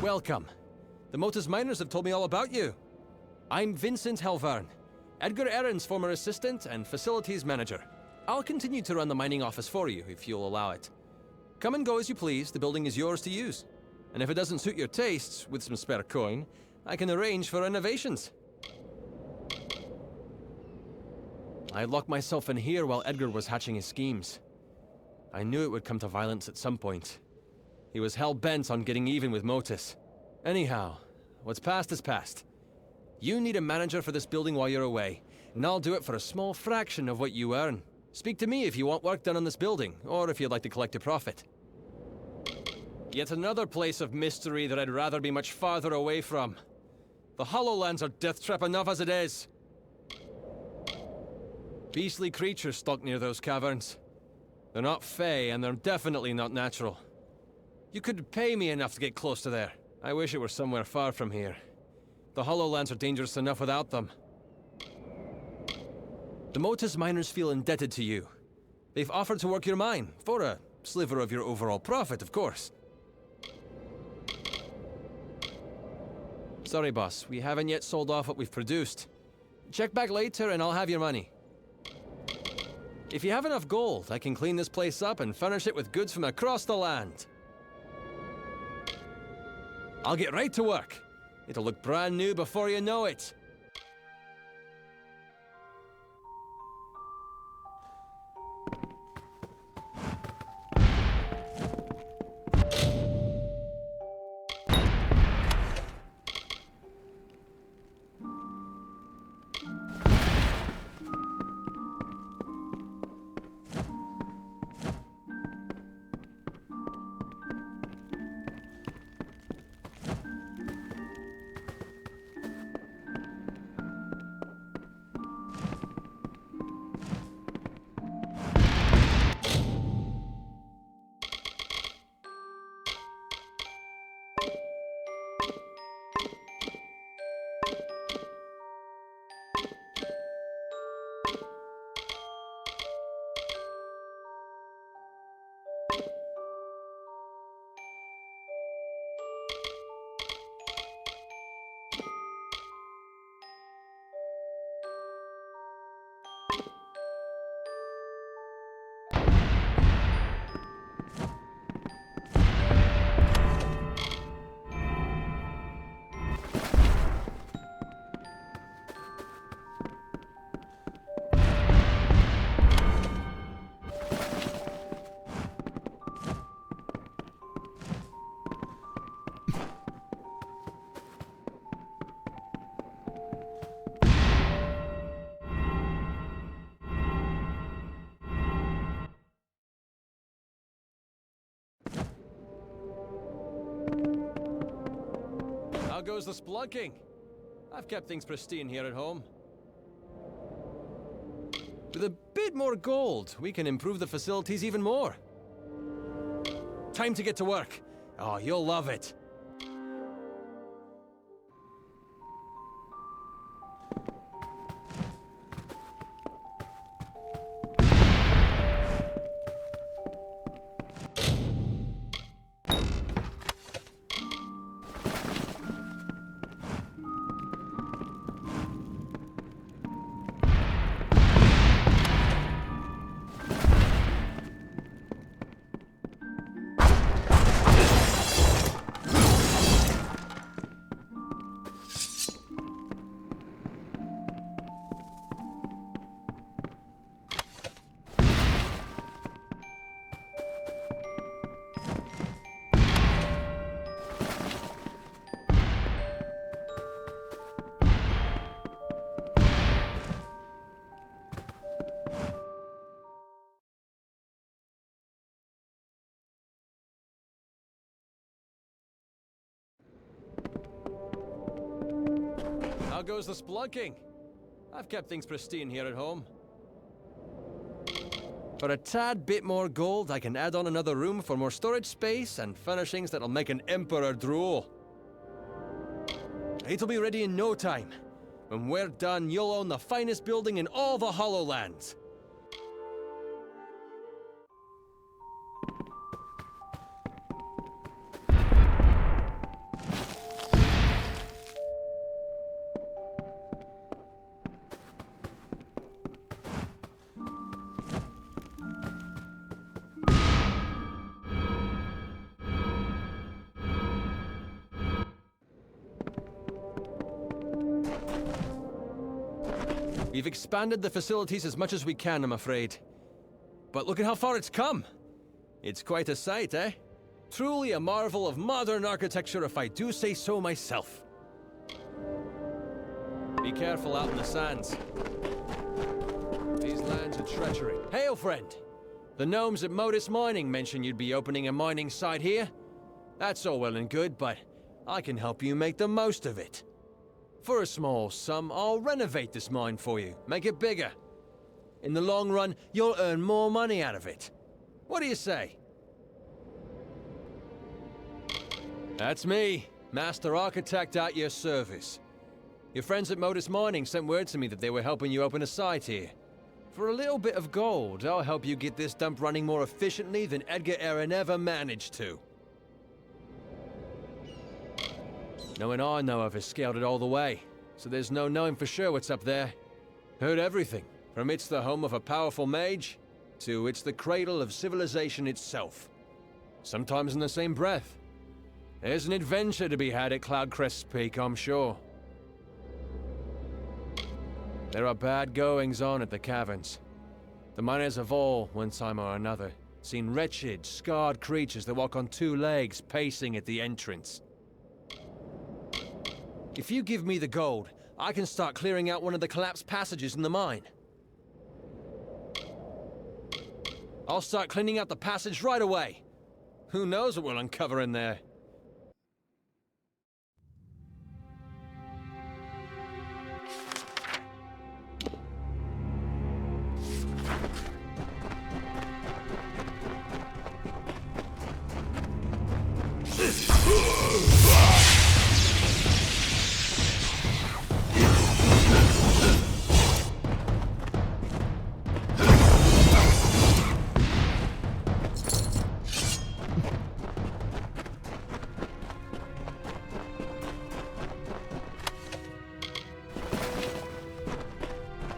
Welcome. The Motus miners have told me all about you. I'm Vincent Helvarn, Edgar Erin's former assistant and facilities manager. I'll continue to run the mining office for you, if you'll allow it. Come and go as you please, the building is yours to use. And if it doesn't suit your tastes, with some spare coin, I can arrange for renovations. I locked myself in here while Edgar was hatching his schemes. I knew it would come to violence at some point. He was hell-bent on getting even with Motus. Anyhow, what's past is past. You need a manager for this building while you're away, and I'll do it for a small fraction of what you earn. Speak to me if you want work done on this building, or if you'd like to collect a profit. Yet another place of mystery that I'd rather be much farther away from. The Hollowlands are death trap enough as it is. Beastly creatures stalk near those caverns. They're not fey, and they're definitely not natural. You could pay me enough to get close to there. I wish it were somewhere far from here. The Hollowlands are dangerous enough without them. The Motus miners feel indebted to you. They've offered to work your mine, for a sliver of your overall profit, of course. Sorry, boss. We haven't yet sold off what we've produced. Check back later and I'll have your money. If you have enough gold, I can clean this place up and furnish it with goods from across the land. I'll get right to work. It'll look brand new before you know it. How goes the splunking? I've kept things pristine here at home. With a bit more gold, we can improve the facilities even more. Time to get to work. Oh, you'll love it. How goes the splunking? I've kept things pristine here at home. For a tad bit more gold, I can add on another room for more storage space and furnishings that'll make an emperor drool. It'll be ready in no time. When we're done, you'll own the finest building in all the Hollowlands. We've expanded the facilities as much as we can, I'm afraid. But look at how far it's come. It's quite a sight, eh? Truly a marvel of modern architecture, if I do say so myself. Be careful out in the sands. These lands are treachery. Hail, friend! The gnomes at Modus Mining mentioned you'd be opening a mining site here. That's all well and good, but I can help you make the most of it. For a small sum, I'll renovate this mine for you, make it bigger. In the long run, you'll earn more money out of it. What do you say? That's me, Master Architect at your service. Your friends at Modus Mining sent word to me that they were helping you open a site here. For a little bit of gold, I'll help you get this dump running more efficiently than Edgar Aaron ever managed to. No one I know of has scaled it all the way, so there's no knowing for sure what's up there. Heard everything, from it's the home of a powerful mage, to it's the cradle of civilization itself. Sometimes in the same breath. There's an adventure to be had at Cloudcrest's Peak, I'm sure. There are bad goings on at the caverns. The miners have all, one time or another, seen wretched, scarred creatures that walk on two legs pacing at the entrance. If you give me the gold, I can start clearing out one of the collapsed passages in the mine. I'll start cleaning out the passage right away. Who knows what we'll uncover in there?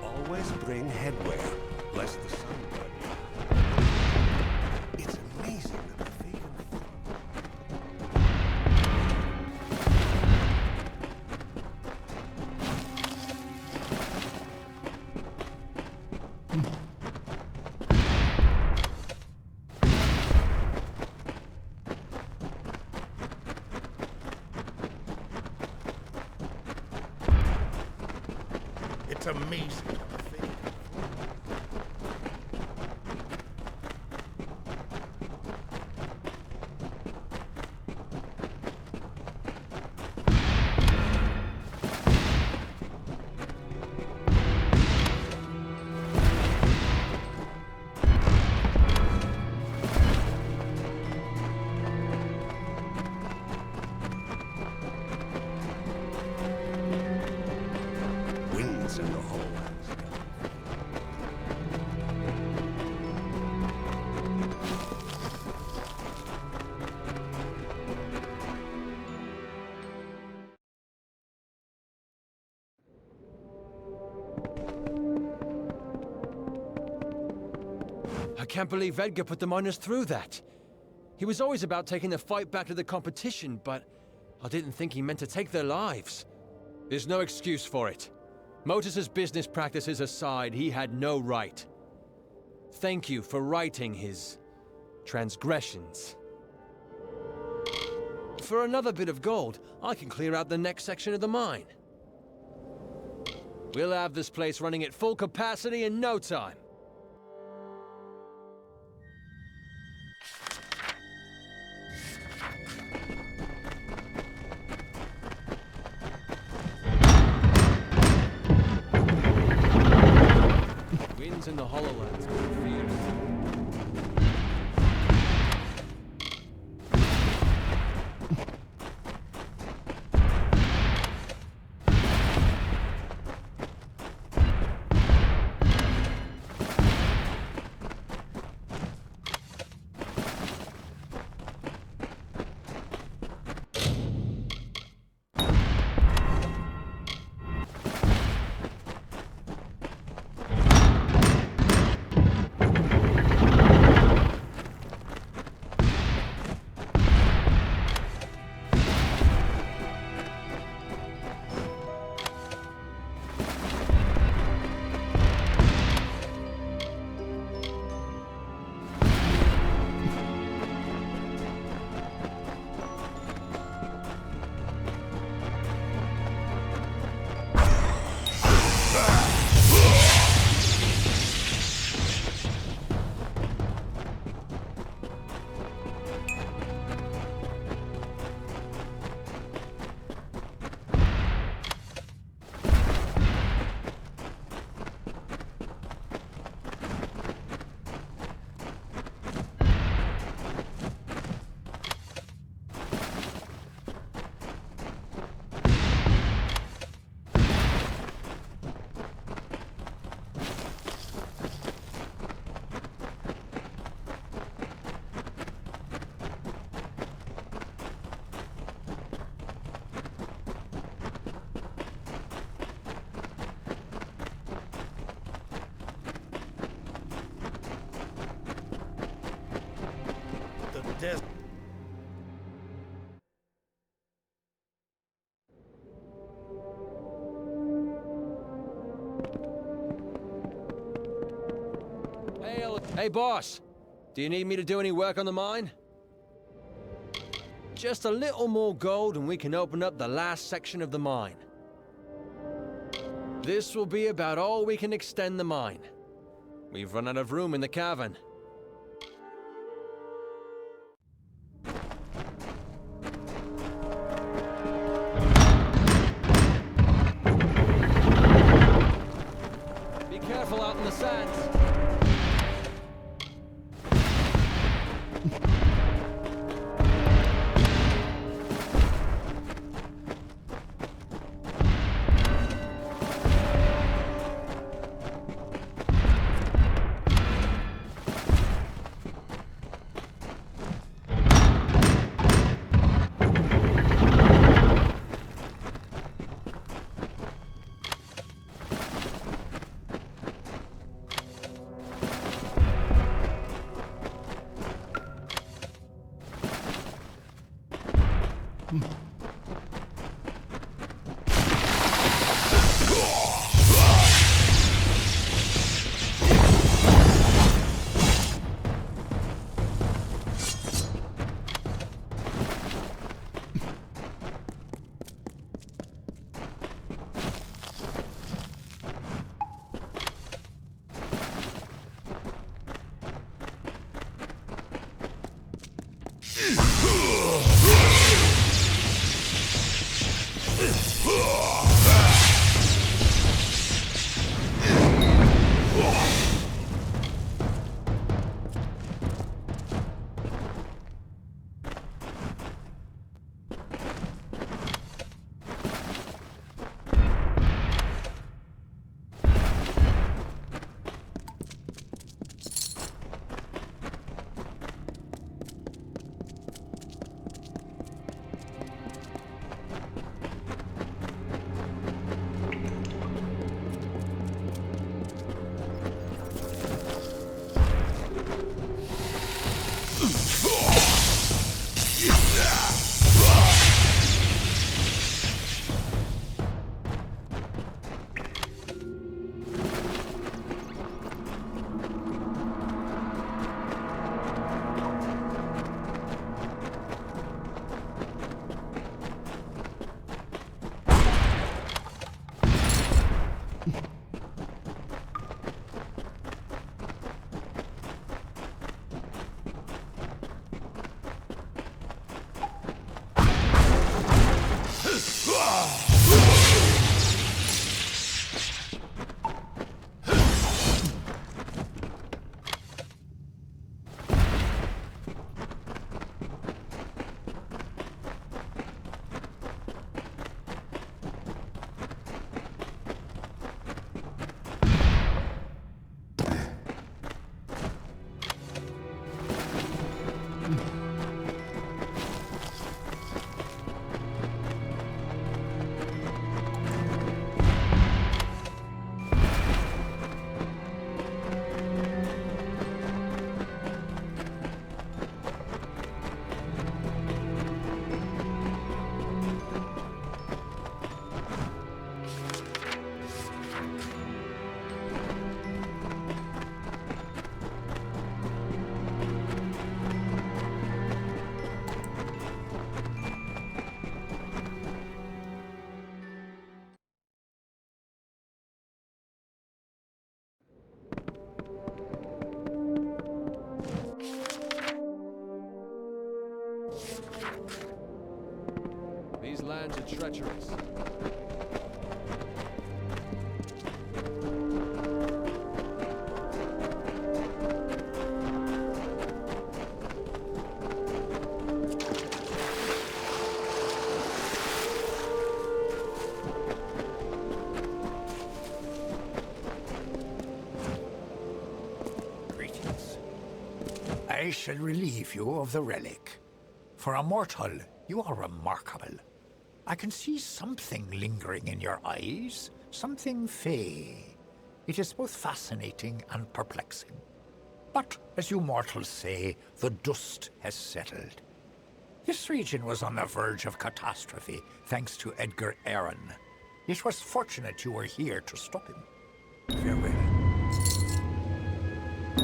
Always bring headwear, lest the sun burn you. It's amazing that the vegan It's amazing. Winds in the whole I can't believe Edgar put the miners through that. He was always about taking the fight back to the competition, but I didn't think he meant to take their lives. There's no excuse for it. Motus's business practices aside, he had no right. Thank you for righting his transgressions. For another bit of gold, I can clear out the next section of the mine. We'll have this place running at full capacity in no time. Winds in the Hollowlands were fierce. Hey, boss. Do you need me to do any work on the mine? Just a little more gold and we can open up the last section of the mine. This will be about all we can extend the mine. We've run out of room in the cavern. Be careful out in the sands. These lands are treacherous. Greetings. I shall relieve you of the relic. For a mortal, you are remarkable. I can see something lingering in your eyes, something fey. It is both fascinating and perplexing. But, as you mortals say, the dust has settled. This region was on the verge of catastrophe, thanks to Edgar Aaron. It was fortunate you were here to stop him. Farewell.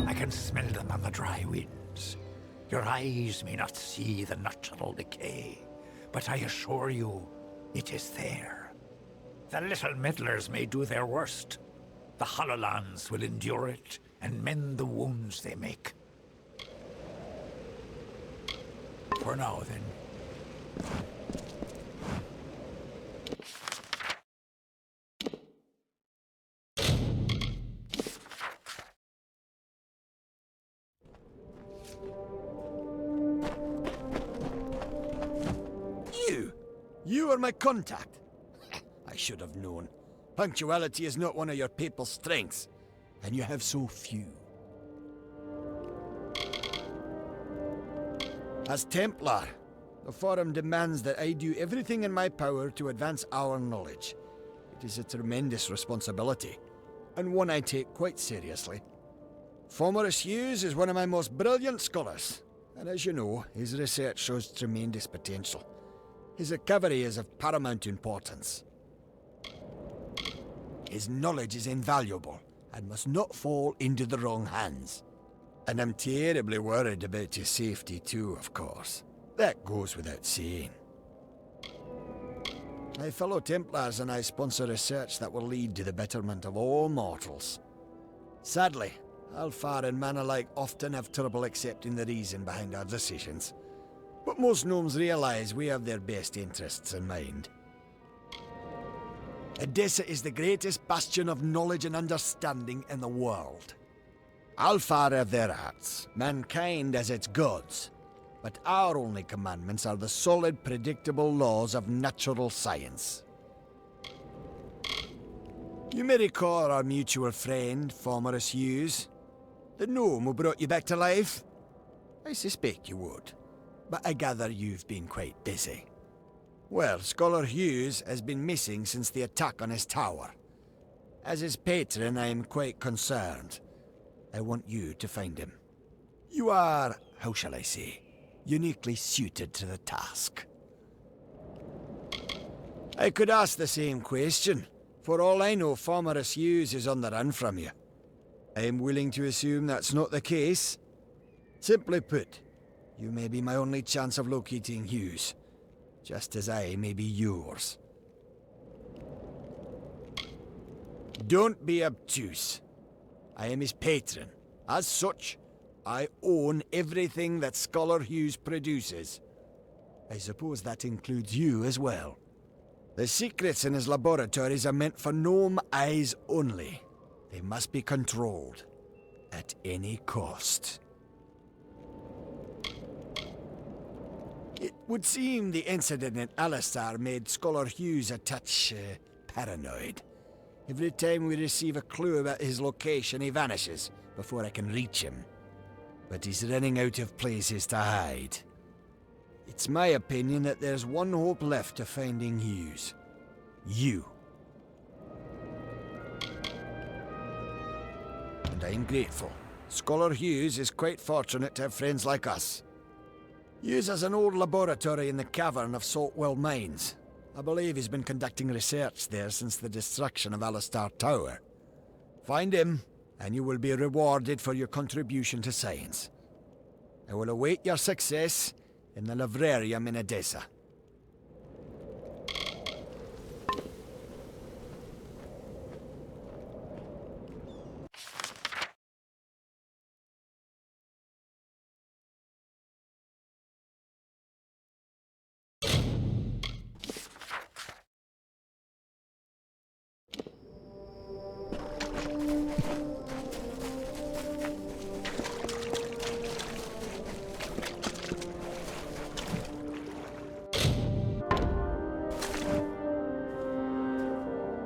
I can smell them on the dry winds. Your eyes may not see the natural decay, but I assure you, it is there. The little meddlers may do their worst. The Hollowlands will endure it and mend the wounds they make. For now, then. You are my contact. I should have known. Punctuality is not one of your people's strengths, and you have so few. As Templar, the Forum demands that I do everything in my power to advance our knowledge. It is a tremendous responsibility, and one I take quite seriously. Fomorus Hughes is one of my most brilliant scholars, and as you know, his research shows tremendous potential. His recovery is of paramount importance. His knowledge is invaluable and must not fall into the wrong hands. And I'm terribly worried about his safety too, of course. That goes without saying. My fellow Templars and I sponsor research that will lead to the betterment of all mortals. Sadly, Alfar and man alike often have trouble accepting the reason behind our decisions. But most gnomes realize we have their best interests in mind. Edessa is the greatest bastion of knowledge and understanding in the world. Alfar have their arts, mankind has its gods, but our only commandments are the solid, predictable laws of natural science. You may recall our mutual friend, Fomorus Hughes, the gnome who brought you back to life? I suspect you would. But I gather you've been quite busy. Well, Scholar Hughes has been missing since the attack on his tower. As his patron, I am quite concerned. I want you to find him. You are, how shall I say, uniquely suited to the task. I could ask the same question. For all I know, Fomorus Hughes is on the run from you. I am willing to assume that's not the case. Simply put, you may be my only chance of locating Hughes, just as I may be yours. Don't be obtuse. I am his patron. As such, I own everything that Scholar Hughes produces. I suppose that includes you as well. The secrets in his laboratories are meant for gnome eyes only. They must be controlled, at any cost. It would seem the incident in Alistar made Scholar Hughes a touch paranoid. Every time we receive a clue about his location, he vanishes before I can reach him. But he's running out of places to hide. It's my opinion that there's one hope left of finding Hughes. You. And I'm grateful. Scholar Hughes is quite fortunate to have friends like us. Hughes has an old laboratory in the cavern of Saltwell Mines. I believe he's been conducting research there since the destruction of Alistar Tower. Find him, and you will be rewarded for your contribution to science. I will await your success in the Librarium in Edessa.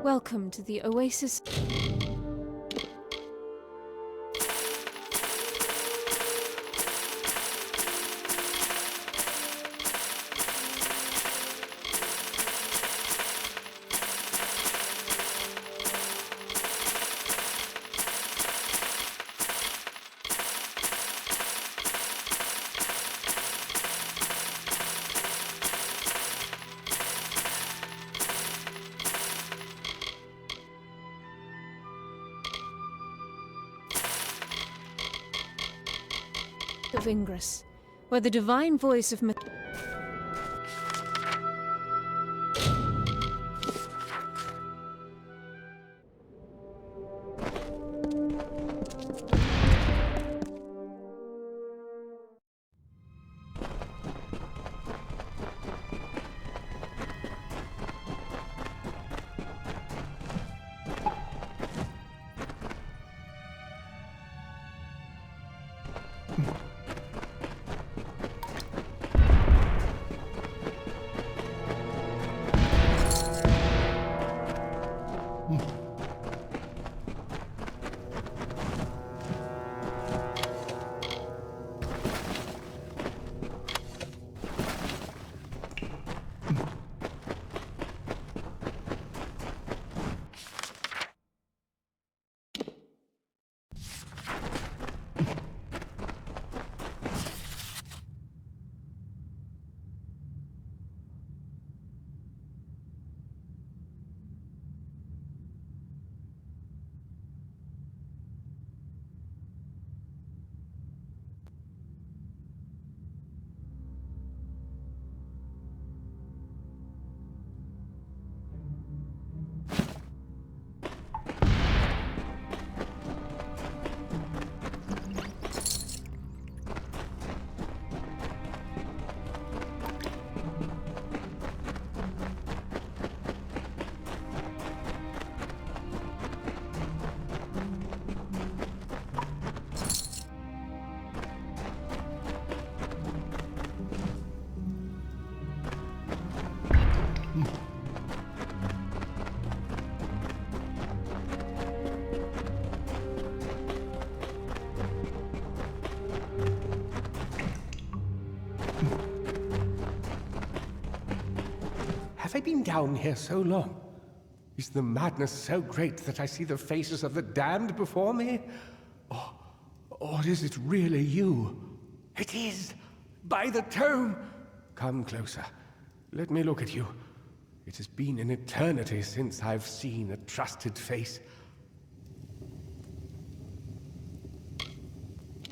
Welcome to the Oasis. of Ingress, where the divine voice of myth. Have I been down here so long? Is the madness so great that I see the faces of the damned before me? Or is it really you? It is! By the tome! Come closer. Let me look at you. It has been an eternity since I've seen a trusted face.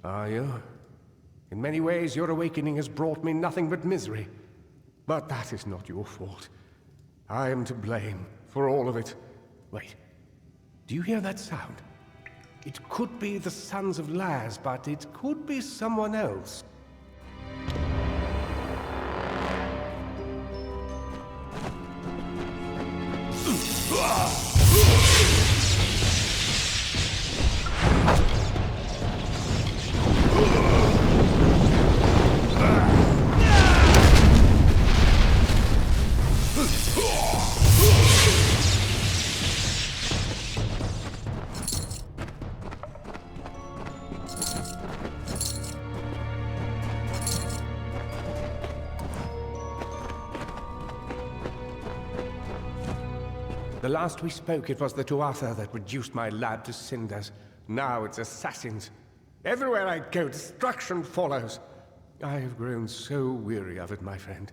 Are you? In many ways, your awakening has brought me nothing but misery. But that is not your fault. I am to blame for all of it. Wait, do you hear that sound? It could be the Sons of Laz, but it could be someone else. The last we spoke, it was the Tuatha that reduced my lab to cinders. Now it's assassins. Everywhere I go, destruction follows. I have grown so weary of it, my friend.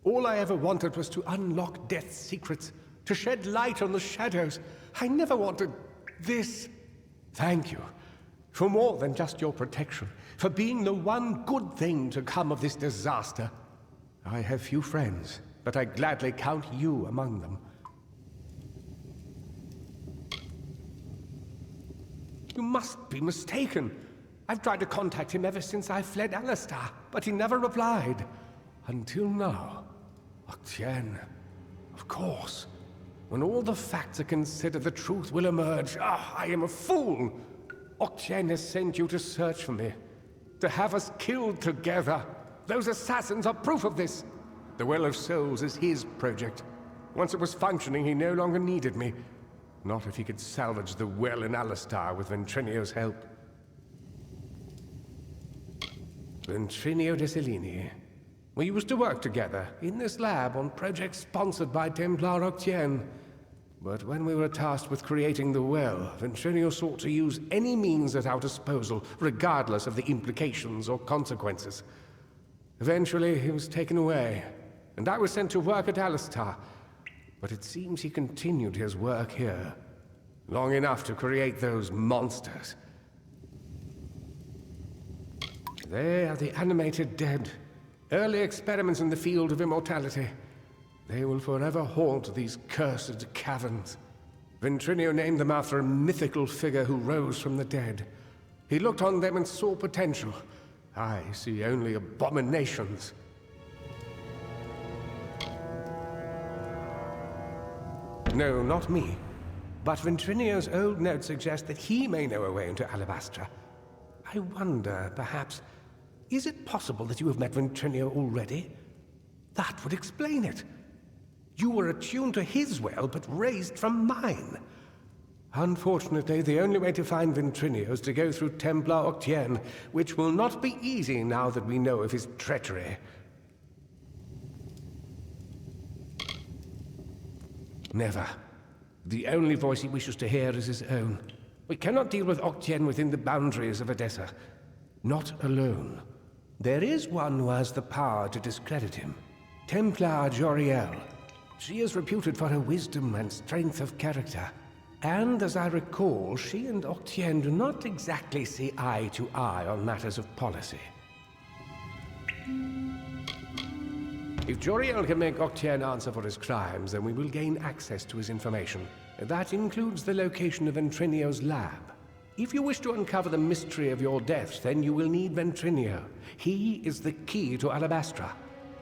All I ever wanted was to unlock death's secrets, to shed light on the shadows. I never wanted this. Thank you for more than just your protection, for being the one good thing to come of this disaster. I have few friends, but I gladly count you among them. You must be mistaken. I've tried to contact him ever since I fled Alistar, but he never replied. Until now. Octien. Of course. When all the facts are considered, the truth will emerge. I am a fool! Octien has sent you to search for me. To have us killed together. Those assassins are proof of this. The Well of Souls is his project. Once it was functioning, he no longer needed me. Not if he could salvage the well in Alistar with Ventrinio's help. Ventrinio de Cellini. We used to work together, in this lab, on projects sponsored by Templar Octien. But when we were tasked with creating the well, Ventrinio sought to use any means at our disposal, regardless of the implications or consequences. Eventually, he was taken away, and I was sent to work at Alistar. But it seems he continued his work here, long enough to create those monsters. They are the animated dead. Early experiments in the field of immortality. They will forever haunt these cursed caverns. Ventrinio named them after a mythical figure who rose from the dead. He looked on them and saw potential. I see only abominations. No, not me. But Ventrinio's old notes suggest that he may know a way into Alabastra. I wonder, perhaps, is it possible that you have met Ventrinio already? That would explain it. You were attuned to his well, but raised from mine. Unfortunately, the only way to find Ventrinio is to go through Templar Octien, which will not be easy now that we know of his treachery. Never. The only voice he wishes to hear is his own. We cannot deal with Octien within the boundaries of Edessa. Not alone. There is one who has the power to discredit him. Templar Joriel. She is reputed for her wisdom and strength of character. And as I recall, she and Octien do not exactly see eye to eye on matters of policy. If Joriel can make Octien answer for his crimes, then we will gain access to his information. That includes the location of Ventrinio's lab. If you wish to uncover the mystery of your death, then you will need Ventrinio. He is the key to Alabastra.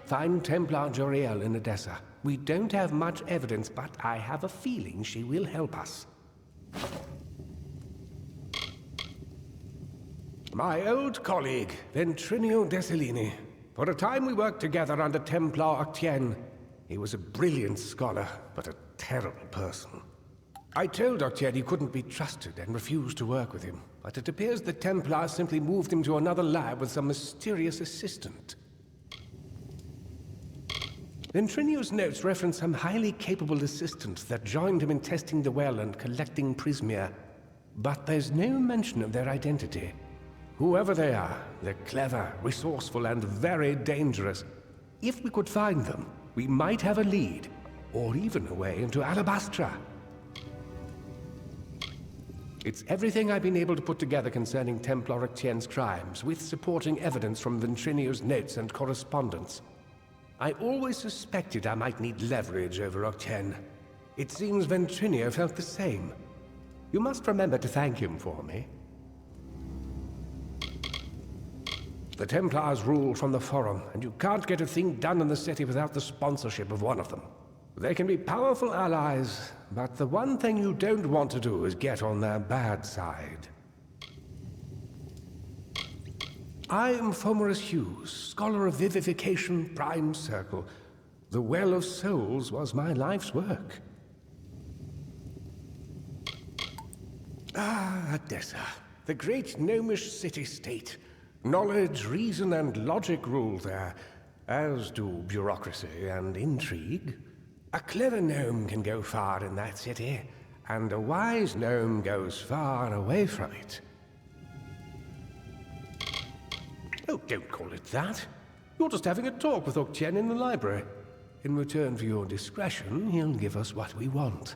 Find Templar Joriel in Edessa. We don't have much evidence, but I have a feeling she will help us. My old colleague, Ventrinio Desilini. For a time we worked together under Templar Octien. He was a brilliant scholar, but a terrible person. I told Octien he couldn't be trusted and refused to work with him, but it appears the Templars simply moved him to another lab with some mysterious assistant. Ventrinio's notes reference some highly capable assistants that joined him in testing the well and collecting Prismia, but there's no mention of their identity. Whoever they are, they're clever, resourceful, and very dangerous. If we could find them, we might have a lead, or even a way into Alabastra. It's everything I've been able to put together concerning Templar Octien's crimes, with supporting evidence from Ventrinio's notes and correspondence. I always suspected I might need leverage over Octien. It seems Ventrinio felt the same. You must remember to thank him for me. The Templars rule from the Forum, and you can't get a thing done in the city without the sponsorship of one of them. They can be powerful allies, but the one thing you don't want to do is get on their bad side. I am Fomerus Hughes, scholar of vivification, prime circle. The Well of Souls was my life's work. Ah, Edessa, the great gnomish city-state. Knowledge, reason, and logic rule there, as do bureaucracy and intrigue. A clever gnome can go far in that city, and a wise gnome goes far away from it. Oh, don't call it that. You're just having a talk with Octien in the library. In return for your discretion, he'll give us what we want.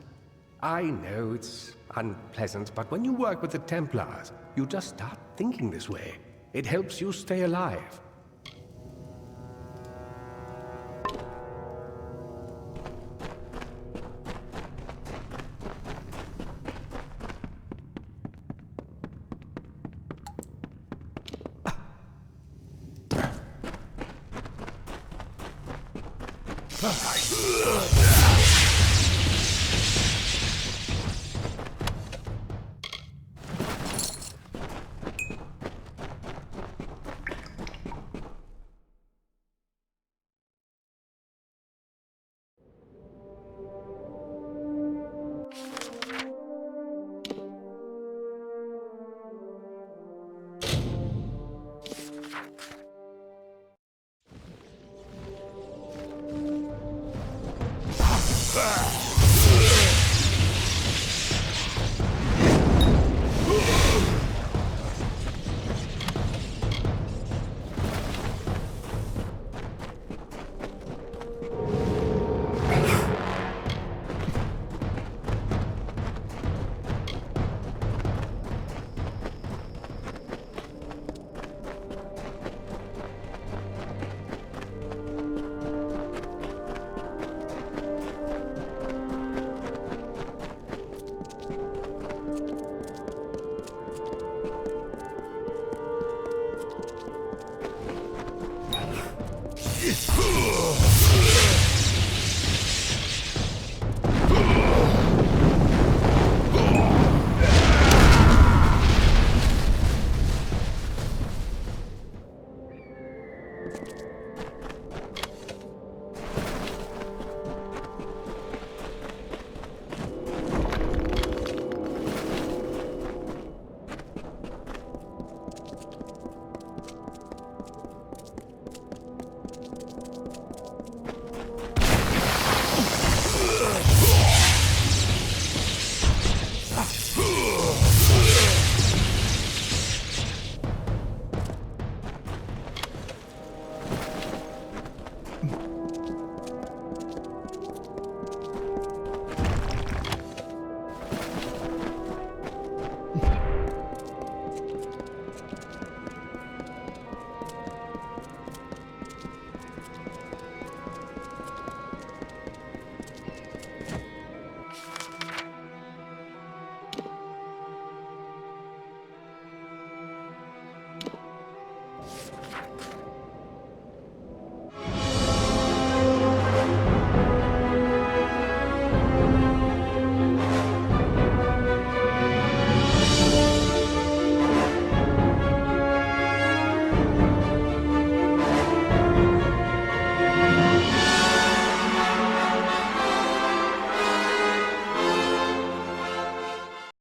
I know it's unpleasant, but when you work with the Templars, you just start thinking this way. It helps you stay alive.